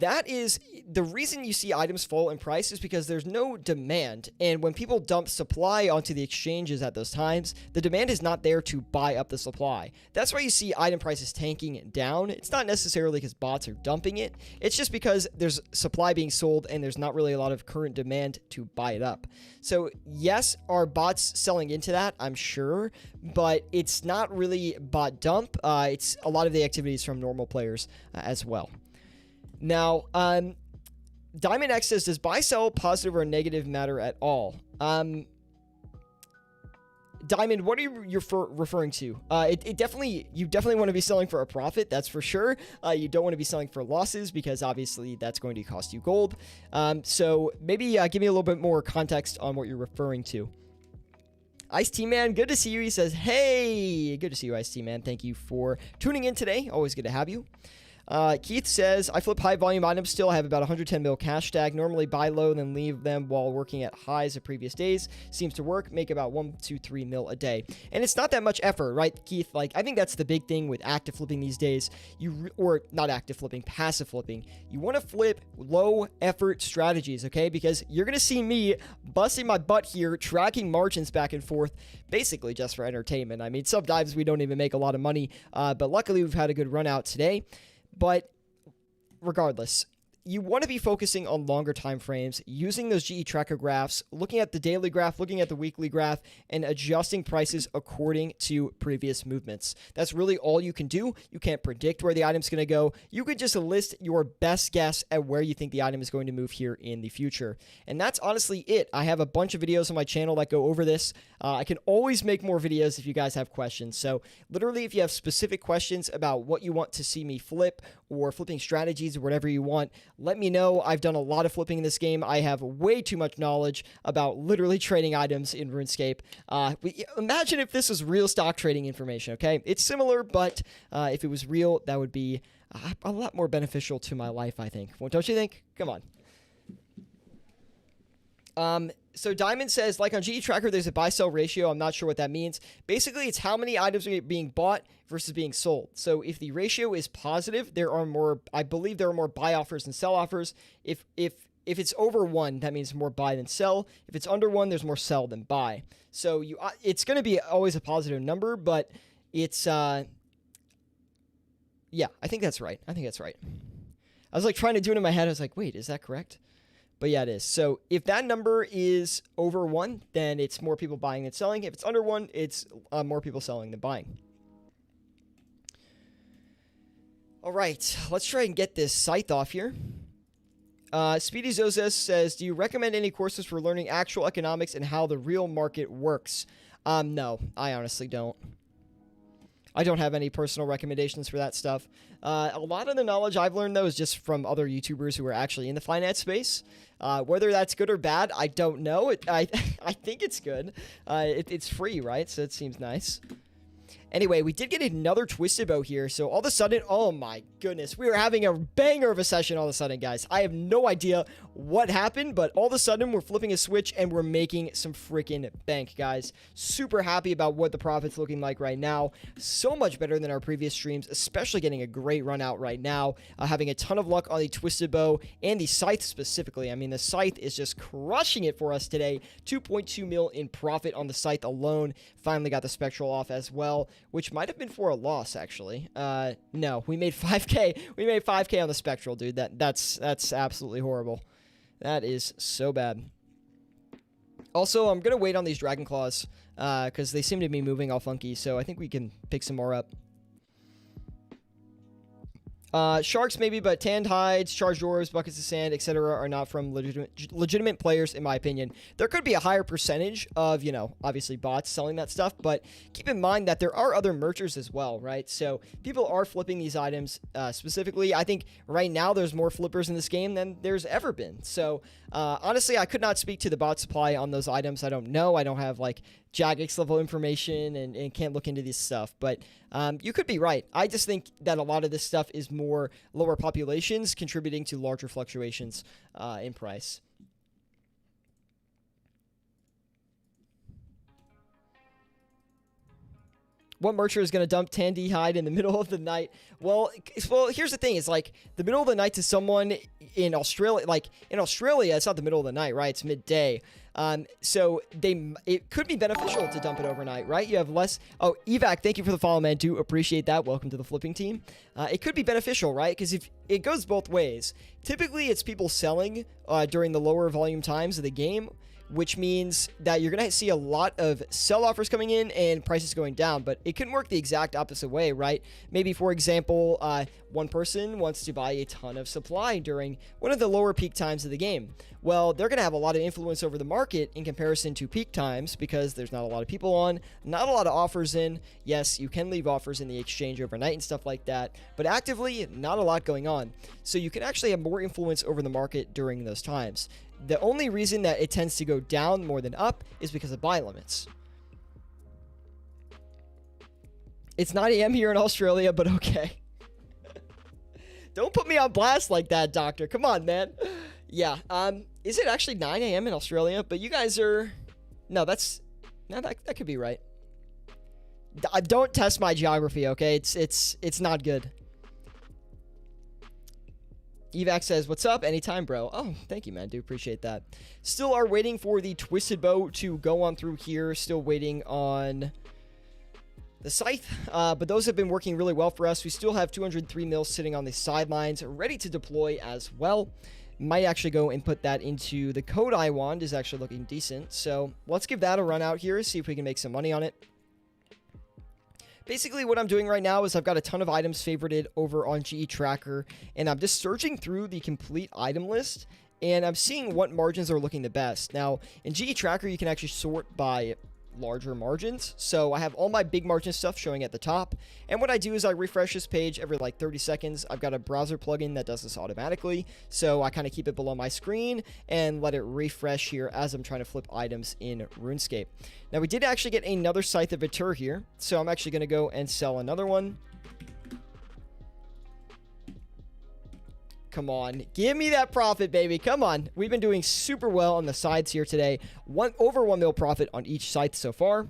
that is the reason you see items fall in price, is because there's no demand. And when people dump supply onto the exchanges at those times, the demand is not there to buy up the supply. That's why you see item prices tanking down. It's not necessarily because bots are dumping it. It's just because there's supply being sold and there's not really a lot of current demand to buy it up. So yes, are bots selling into that? I'm sure, but it's not really bot dump. It's a lot of the activities from normal players as well. Now, Diamond X says, does buy, sell, positive or negative matter at all? Diamond, what are you referring to? You definitely want to be selling for a profit, that's for sure. You don't want to be selling for losses, because obviously that's going to cost you gold. So maybe give me a little bit more context on what you're referring to. Ice T Man, good to see you. He says, hey, good to see you, Ice T Man. Thank you for tuning in today. Always good to have you. Keith says, I flip high volume items still. I have about 110 mil cash tag. Normally buy low, then leave them while working at highs of previous days. Seems to work. Make about 1 to 3 mil a day. And it's not that much effort, right, Keith? Like, I think that's the big thing with active flipping these days. Or not active flipping, passive flipping. You want to flip low effort strategies, okay? Because you're going to see me busting my butt here, tracking margins back and forth, basically just for entertainment. I mean, sometimes we don't even make a lot of money, but luckily we've had a good run out today. But regardless, you want to be focusing on longer time frames, using those GE tracker graphs, looking at the daily graph, looking at the weekly graph, and adjusting prices according to previous movements. That's really all you can do. You can't predict where the item's going to go. You could just list your best guess at where you think the item is going to move here in the future. And that's honestly it. I have a bunch of videos on my channel that go over this. I can always make more videos if you guys have questions. So literally, if you have specific questions about what you want to see me flip, or flipping strategies, or whatever you want, let me know. I've done a lot of flipping in this game. I have way too much knowledge about literally trading items in RuneScape. Imagine if this was real stock trading information, okay? It's similar, but if it was real, that would be a lot more beneficial to my life, I think. Well, don't you think? Come on. So Diamond says, like on GE Tracker, there's a buy-sell ratio. I'm not sure what that means. Basically, it's how many items are being bought versus being sold. So if the ratio is positive, there are more, I believe there are more buy offers than sell offers. If it's over 1, that means more buy than sell. If it's under 1, there's more sell than buy. So it's going to be always a positive number, but it's, yeah, I think that's right. I was like trying to do it in my head. I was like, wait, is that correct? But yeah, it is. So if that number is over 1, then it's more people buying than selling. If it's under 1, it's more people selling than buying. All right, let's try and get this scythe off here. Speedy Zozes says, do you recommend any courses for learning actual economics and how the real market works? No, I honestly don't. I don't have any personal recommendations for that stuff. A lot of the knowledge I've learned, though, is just from other YouTubers who are actually in the finance space. Whether that's good or bad, I don't know. I think it's good. It's free, right? So it seems nice. Anyway, we did get another Twisted Bow here, so all of a sudden, oh my goodness, we are having a banger of a session all of a sudden, guys. I have no idea what happened, but all of a sudden, we're flipping a switch, and we're making some freaking bank, guys. Super happy about what the profit's looking like right now. So much better than our previous streams, especially getting a great run out right now. Having a ton of luck on the Twisted Bow, and the Scythe specifically. I mean, the Scythe is just crushing it for us today. 2.2 mil in profit on the Scythe alone. Finally got the Spectral off as well, which might have been for a loss, actually. No, we made 5K. We made 5K on the Spectral, dude. That's absolutely horrible. That is so bad. Also, I'm going to wait on these Dragon Claws, because they seem to be moving all funky, so I think we can pick some more up. Sharks maybe, but tanned hides, charged orbs, buckets of sand, etc. are not from legitimate players, in my opinion. There could be a higher percentage of, you know, obviously bots selling that stuff, but keep in mind that there are other merchers as well, right? So people are flipping these items. Specifically, I think right now there's more flippers in this game than there's ever been. So honestly, I could not speak to the bot supply on those items. I don't know. I don't have like Jagex level information and can't look into this stuff, but you could be right. I just think that a lot of this stuff is more lower populations contributing to larger fluctuations in price. What mercher is going to dump Tandy hide in the middle of the night? Well, here's the thing. It's like the middle of the night to someone in Australia. Like in Australia, it's not the middle of the night, right? It's midday. So it could be beneficial to dump it overnight, right? You have less. Oh, Evac, thank you for the follow, man. Do appreciate that. Welcome to the flipping team. It could be beneficial, right? Because if it goes both ways. Typically, it's people selling during the lower volume times of the game, which means that you're going to see a lot of sell offers coming in and prices going down, but it can work the exact opposite way, right? Maybe, for example, one person wants to buy a ton of supply during one of the lower peak times of the game. Well, they're going to have a lot of influence over the market in comparison to peak times because there's not a lot of people on, not a lot of offers in. Yes, you can leave offers in the exchange overnight and stuff like that, but actively, not a lot going on. So you can actually have more influence over the market during those times. The only reason that it tends to go down more than up is because of buy limits. It's 9 a.m. here in Australia, but okay. Don't put me on blast like that, doctor. Come on, man. Yeah, is it actually 9 a.m. in Australia? But you guys are... No, that could be right. Don't test my geography, okay? It's not good. Evac says, what's up? Anytime, bro. Oh, thank you, man. Do appreciate that. Still are waiting for the Twisted Bow to go on through here. Still waiting on the Scythe. But those have been working really well for us. We still have 203 mils sitting on the sidelines, ready to deploy as well. Might actually go and put that into the Kodai wand. Is actually looking decent. So let's give that a run out here. See if we can make some money on it. Basically, what I'm doing right now is I've got a ton of items favorited over on GE Tracker, and I'm just searching through the complete item list, and I'm seeing what margins are looking the best. Now, in GE Tracker, you can actually sort by larger margins, so I have all my big margin stuff showing at the top, and what I do is I refresh this page every like 30 seconds. I've got a browser plugin that does this automatically, so I kind of keep it below my screen and let it refresh here as I'm trying to flip items in RuneScape. Now, we did actually get another Scythe of Vitur here, so I'm actually going to go and sell another one. Come on, give me that profit, baby. Come on. We've been doing super well on the sides here today. Over 1 mil profit on each Scythe so far.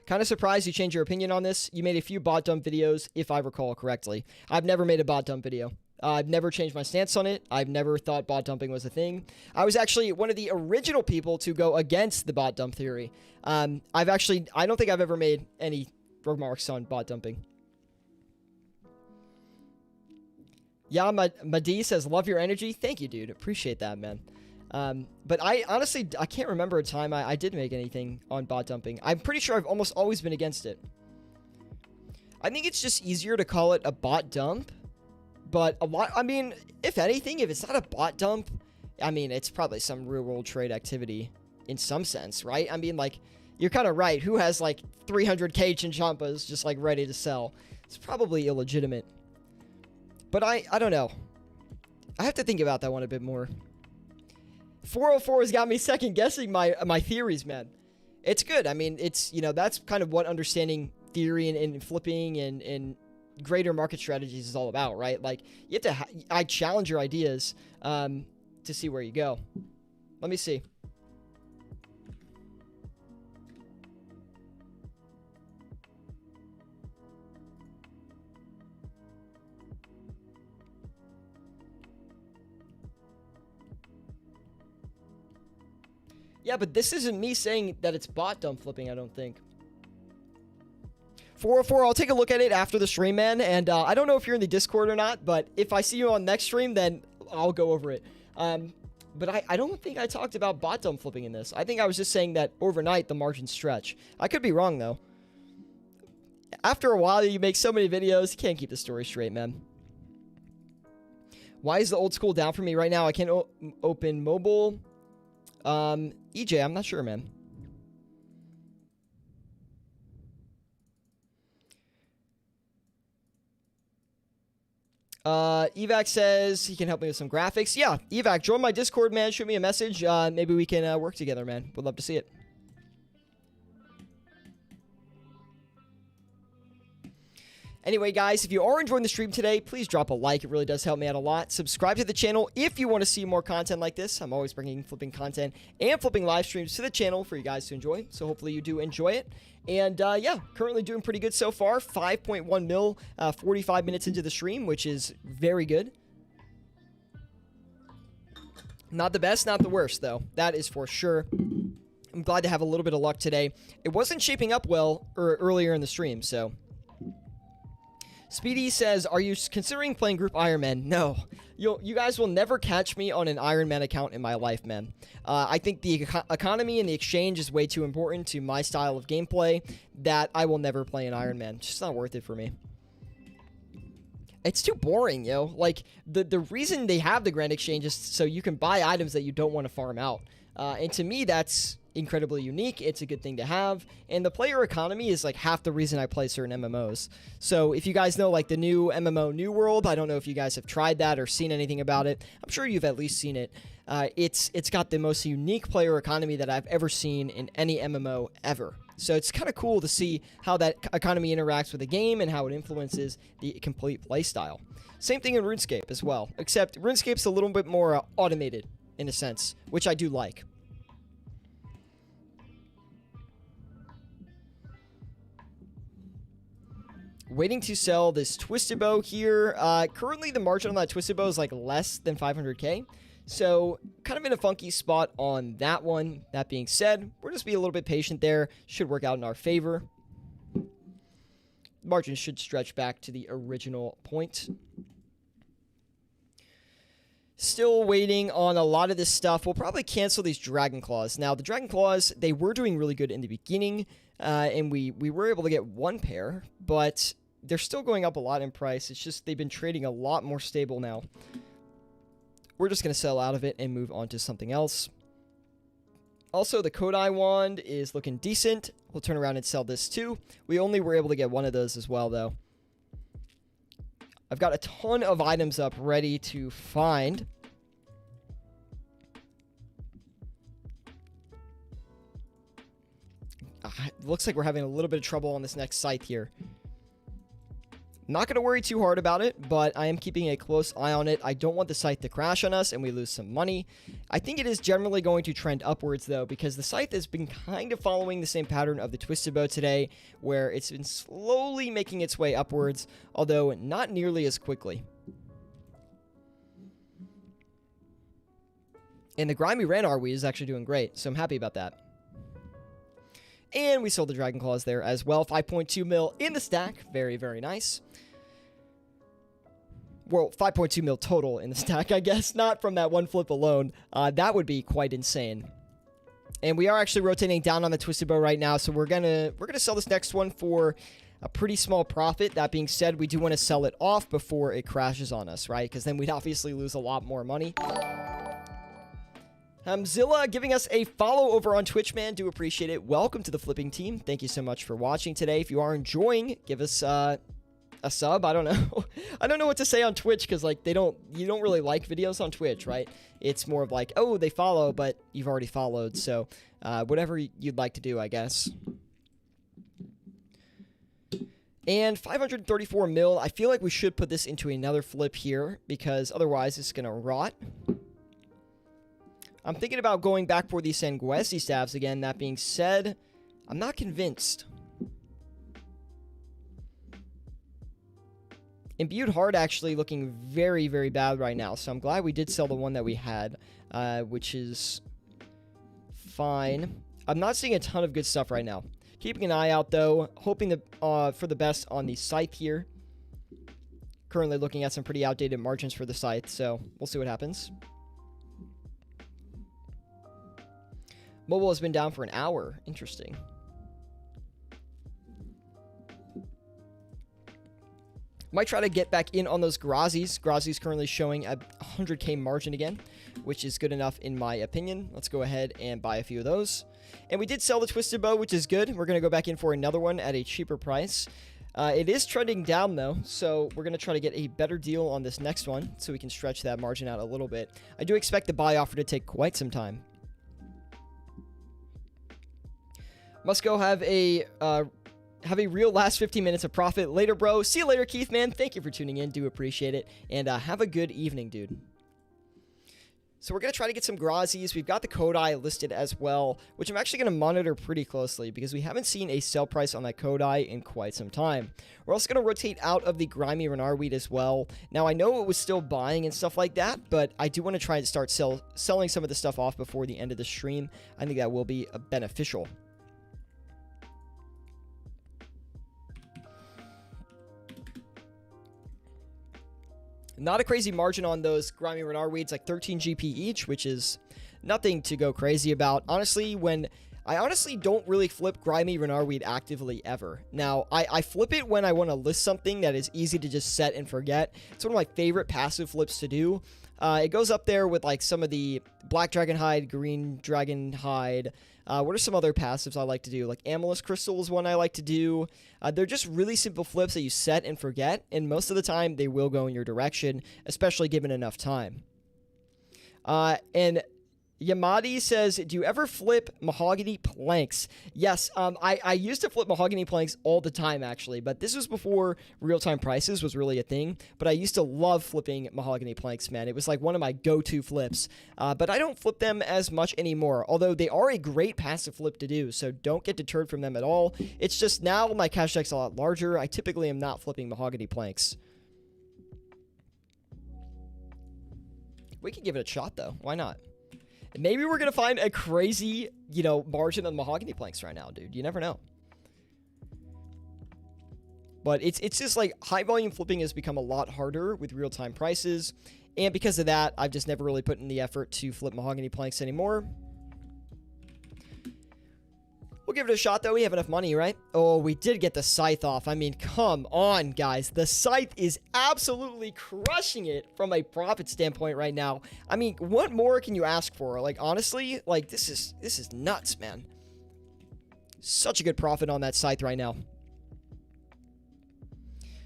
Kind of surprised you changed your opinion on this. You made a few bot dump videos, if I recall correctly. I've never made a bot dump video. I've never changed my stance on it. I've never thought bot dumping was a thing. I was actually one of the original people to go against the bot dump theory. I don't think I've ever made any remarks on bot dumping. Yeah, Madi says, love your energy. Thank you, dude. Appreciate that, man. But I honestly, I can't remember a time I did make anything on bot dumping. I'm pretty sure I've almost always been against it. I think it's just easier to call it a bot dump. But a lot, I mean, if anything, if it's not a bot dump, I mean, it's probably some real world trade activity in some sense, right? I mean, like, you're kind of right. Who has like 300k Chinchampas just like ready to sell? It's probably illegitimate. But I don't know. I have to think about that one a bit more. 404 has got me second guessing my theories, man. It's good. I mean, it's, you know, that's kind of what understanding theory and flipping and greater market strategies is all about, right? Like, you have to I challenge your ideas to see where you go. Let me see. Yeah, but this isn't me saying that it's bot dump flipping, I don't think. 404, I'll take a look at it after the stream, man. And I don't know if you're in the Discord or not, but if I see you on next stream, then I'll go over it. But I don't think I talked about bot dump flipping in this. I think I was just saying that overnight the margins stretch. I could be wrong, though. After a while, you make so many videos, you can't keep the story straight, man. Why is the old school down for me right now? I can't open mobile. EJ, I'm not sure, man. Evac says he can help me with some graphics. Yeah, Evac, join my Discord, man. Shoot me a message. Maybe we can work together, man. Would love to see it. Anyway, guys, if you are enjoying the stream today, please drop a like. It really does help me out a lot. Subscribe to the channel if you want to see more content like this. I'm always bringing flipping content and flipping live streams to the channel for you guys to enjoy. So hopefully you do enjoy it. And yeah, currently doing pretty good so far. 5.1 mil, 45 minutes into the stream, which is very good. Not the best, not the worst, though. That is for sure. I'm glad to have a little bit of luck today. It wasn't shaping up well earlier in the stream, so... Speedy says, are you considering playing Group Ironman? No. You guys will never catch me on an Ironman account in my life, man. I think the economy and the exchange is way too important to my style of gameplay that I will never play an Ironman. It's just not worth it for me. It's too boring, yo. Like, the reason they have the Grand Exchange is so you can buy items that you don't want to farm out. And to me, that's incredibly unique. It's a good thing to have, and the player economy is like half the reason I play certain MMOs. So if you guys know like the new MMO New World, I don't know if you guys have tried that or seen anything about it. I'm sure you've at least seen it. It's got the most unique player economy that I've ever seen in any MMO ever. So it's kind of cool to see how that economy interacts with the game and how it influences the complete playstyle. Same thing in RuneScape as well, except RuneScape's a little bit more automated in a sense, which I do like. Waiting to sell this Twisted Bow here. Currently, the margin on that Twisted Bow is like less than 500k. So, kind of in a funky spot on that one. That being said, we'll just be a little bit patient there. Should work out in our favor. Margin should stretch back to the original point. Still waiting on a lot of this stuff. We'll probably cancel these Dragon Claws. Now, the Dragon Claws, they were doing really good in the beginning. And we were able to get one pair, but they're still going up a lot in price. It's just they've been trading a lot more stable now. We're just going to sell out of it and move on to something else. Also, the Kodai Wand is looking decent. We'll turn around and sell this too. We only were able to get one of those as well, though. I've got a ton of items up ready to find. It looks like we're having a little bit of trouble on this next site here. Not going to worry too hard about it, but I am keeping a close eye on it. I don't want the site to crash on us and we lose some money. I think it is generally going to trend upwards, though, because the site has been kind of following the same pattern of the Twisted Bow today, where it's been slowly making its way upwards, although not nearly as quickly. And the Grimy Ranarweed is actually doing great, so I'm happy about that. And we sold the Dragon Claws there as well. 5.2 mil in the stack. Very, very nice. Well, 5.2 mil total in the stack, I guess, not from that one flip alone. That would be quite insane. And we are actually rotating down on the Twisted Bow right now, so we're gonna sell this next one for a pretty small profit. That being said, we do want to sell it off before it crashes on us, right? Because then we'd obviously lose a lot more money. Zilla giving us a follow over on Twitch, man. Do appreciate it. Welcome to the flipping team. Thank you so much for watching today. If you are enjoying, give us a sub. I don't know. I don't know what to say on Twitch because like you don't really like videos on Twitch, right? It's more of like, oh, they follow, but you've already followed. So whatever you'd like to do, I guess. And 534 mil. I feel like we should put this into another flip here because otherwise it's going to rot. I'm thinking about going back for the Sanguesi staves again. That being said, I'm not convinced. Imbued Heart actually looking very, very bad right now. So I'm glad we did sell the one that we had, which is fine. I'm not seeing a ton of good stuff right now. Keeping an eye out, though. Hoping for the best on the Scythe here. Currently looking at some pretty outdated margins for the Scythe, so we'll see what happens. Mobile has been down for an hour. Interesting. Might try to get back in on those Grazis. Grazi's currently showing a 100k margin again, which is good enough in my opinion. Let's go ahead and buy a few of those. And we did sell the Twisted Bow, which is good. We're going to go back in for another one at a cheaper price. It is trending down, though, so we're going to try to get a better deal on this next one so we can stretch that margin out a little bit. I do expect the buy offer to take quite some time. Must go have a real last 15 minutes of profit later, bro. See you later, Keith, man. Thank you for tuning in. Do appreciate it. And have a good evening, dude. So we're going to try to get some Grazis. We've got the Kodai listed as well, which I'm actually going to monitor pretty closely because we haven't seen a sell price on that Kodai in quite some time. We're also going to rotate out of the Grimy Renarweed as well. Now, I know it was still buying and stuff like that, but I do want to try to start selling some of the stuff off before the end of the stream. I think that will be beneficial. Not a crazy margin on those Grimy Renarweeds, like 13 GP each, which is nothing to go crazy about. Honestly, I honestly don't really flip Grimy Renarweed actively ever. Now, I flip it when I want to list something that is easy to just set and forget. It's one of my favorite passive flips to do. It goes up there with like some of the Black Dragon Hide, Green Dragon Hide. What are some other passives I like to do? Like Amethyst Crystal is one I like to do. They're just really simple flips that you set and forget, and most of the time they will go in your direction, especially given enough time. And Yamadi says, do you ever flip Mahogany planks? Yes, I used to flip Mahogany planks all the time, actually, but this was before real-time prices was really a thing, but I used to love flipping Mahogany planks, man. It was like one of my go-to flips, but I don't flip them as much anymore, although they are a great passive flip to do, so don't get deterred from them at all. It's just now my cash deck's a lot larger. I typically am not flipping Mahogany planks. We can give it a shot, though. Why not? Maybe we're going to find a crazy, margin on Mahogany planks right now, dude. You never know. But it's just like high volume flipping has become a lot harder with real-time prices. And because of that, I've just never really put in the effort to flip Mahogany planks anymore. We'll give it a shot, though. We have enough money, right? Oh, we did get the Scythe off. I mean, come on, guys. The Scythe is absolutely crushing it from a profit standpoint right now. I mean, what more can you ask for? Like, honestly, like, this is nuts, man. Such a good profit on that Scythe right now.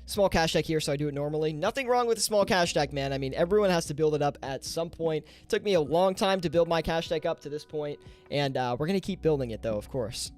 Small cash deck here, so I do it normally. Nothing wrong with a small cash deck, man. I mean, everyone has to build it up at some point. It took me a long time to build my cash deck up to this point, and we're going to keep building it, though, of course.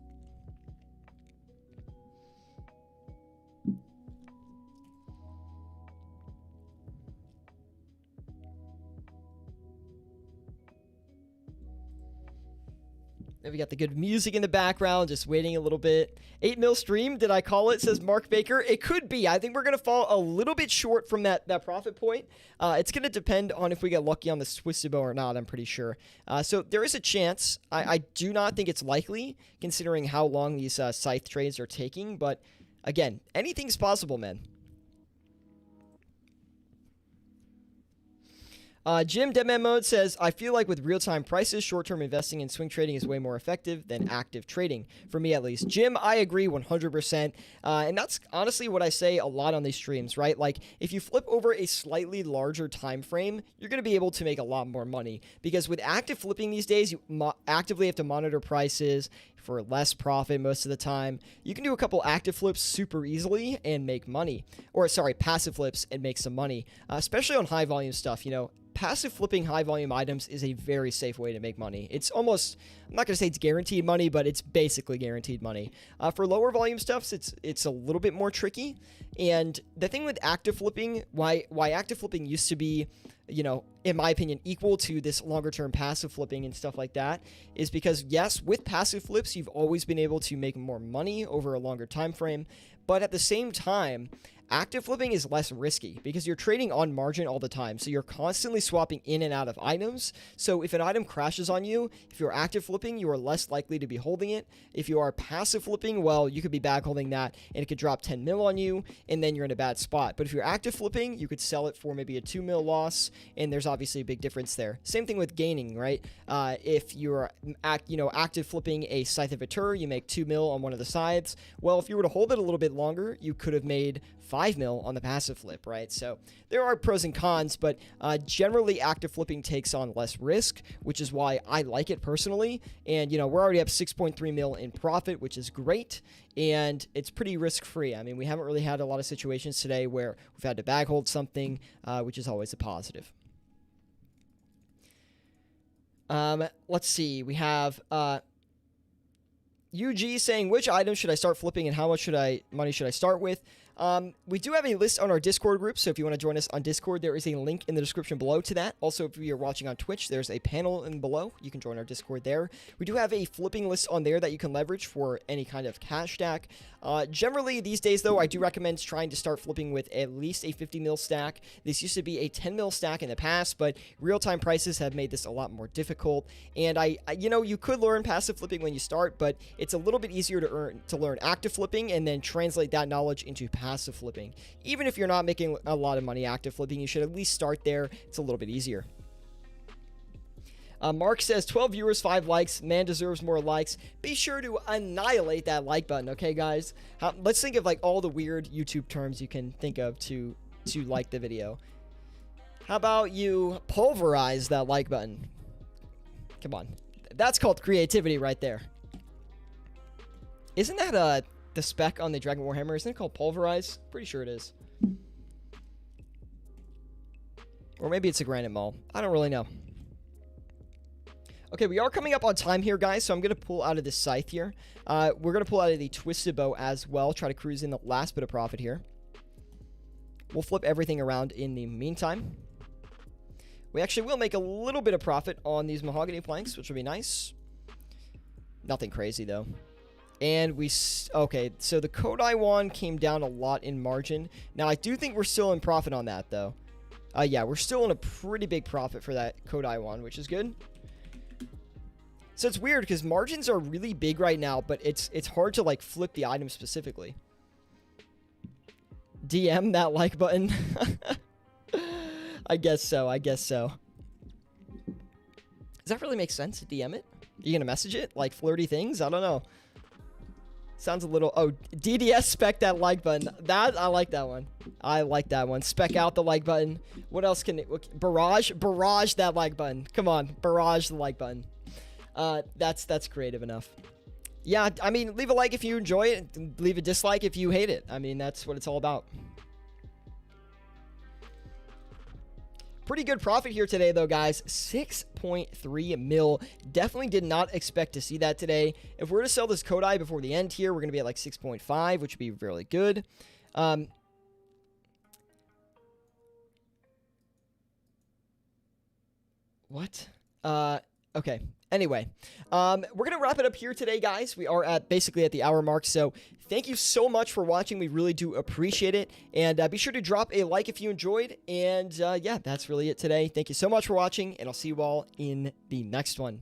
Then we got the good music in the background, just waiting a little bit. 8 mil stream, did I call it? Says Mark Baker. It could be. I think we're going to fall a little bit short from that profit point. It's going to depend on if we get lucky on the Twisted Bow or not, I'm pretty sure. So there is a chance. I do not think it's likely, considering how long these Scythe trades are taking. But again, anything's possible, man. Jim Deadman Mode says, I feel like with real-time prices, short-term investing and swing trading is way more effective than active trading, for me at least. Jim, I agree 100%. And that's honestly what I say a lot on these streams, right? Like, if you flip over a slightly larger time frame, you're going to be able to make a lot more money. Because with active flipping these days, you actively have to monitor prices for less profit most of the time. You can do a couple active flips super easily and make money. Or, sorry, passive flips and make some money, especially on high volume stuff, you know. Passive flipping high volume items is a very safe way to make money. It's almost, I'm not going to say it's guaranteed money, but it's basically guaranteed money. For lower volume stuffs, it's a little bit more tricky. And the thing with active flipping, why active flipping used to be, you know, in my opinion, equal to this longer term passive flipping and stuff like that, is because yes, with passive flips, you've always been able to make more money over a longer time frame. But at the same time, active flipping is less risky because you're trading on margin all the time. So you're constantly swapping in and out of items. So if an item crashes on you, if you're active flipping, you are less likely to be holding it. If you are passive flipping, well, you could be back holding that and it could drop 10 mil on you and then you're in a bad spot. But if you're active flipping, you could sell it for maybe a 2 mil loss, and there's obviously a big difference there. Same thing with gaining, right? If you're active flipping a Scythe of Vitur, you make 2 mil on one of the scythes. Well, if you were to hold it a little bit longer, you could have made 5 mil on the passive flip, right? So there are pros and cons, but generally active flipping takes on less risk, which is why I like it personally. And, you know, we're already up 6.3 mil in profit, which is great. And it's pretty risk-free. I mean, we haven't really had a lot of situations today where we've had to bag hold something, which is always a positive. Let's see. We have UG saying, which items should I start flipping and how much money should I start with? We do have a list on our Discord group, so if you want to join us on Discord, there is a link in the description below to that. Also, if you're watching on Twitch, there's a panel in below. You can join our Discord there. We do have a flipping list on there that you can leverage for any kind of cash stack. Generally, these days, though, I do recommend trying to start flipping with at least a 50 mil stack. This used to be a 10 mil stack in the past, but real-time prices have made this a lot more difficult. And you know, you could learn passive flipping when you start, but it's a little bit easier to learn active flipping and then translate that knowledge into passive flipping. Even if you're not making a lot of money active flipping, you should at least start there. It's a little bit easier. Mark says 12 viewers, 5 likes. Man deserves more likes. Be sure to annihilate that like button, okay, guys? Let's think of like all the weird YouTube terms you can think of to like the video. How about you pulverize that like button? Come on, that's called creativity right there. Isn't that the spec on the Dragon Warhammer? Isn't it called pulverize? Pretty sure it is. Or maybe it's a granite maul. I don't really know. Okay, we are coming up on time here, guys, so I'm going to pull out of this scythe here. We're going to pull out of the twisted bow as well. Try to cruise in the last bit of profit here. We'll flip everything around in the meantime. We actually will make a little bit of profit on these mahogany planks, which will be nice. Nothing crazy, though. And okay, so the Kodai one came down a lot in margin. Now, I do think we're still in profit on that, though. Yeah, we're still in a pretty big profit for that Kodai one, which is good. So it's weird because margins are really big right now, but it's hard to like flip the item specifically. DM that like button. I guess so. I guess so. Does that really make sense to DM it? Are you gonna message it like flirty things? I don't know. Sounds a little... Oh, DDS spec that like button. I like that one. I like that one. Spec out the like button. What else can it... Barrage that like button. Come on. Barrage the like button. That's creative enough. Yeah, I mean, leave a like if you enjoy it. And leave a dislike if you hate it. I mean, that's what it's all about. Pretty good profit here today, though, guys. 6.3 mil. Definitely did not expect to see that today. If we're to sell this Kodai before the end here, we're going to be at like 6.5, which would be really good. What? Okay. Anyway, we're going to wrap it up here today, guys. We are basically at the hour mark, so thank you so much for watching. We really do appreciate it, and be sure to drop a like if you enjoyed, and yeah, that's really it today. Thank you so much for watching, and I'll see you all in the next one.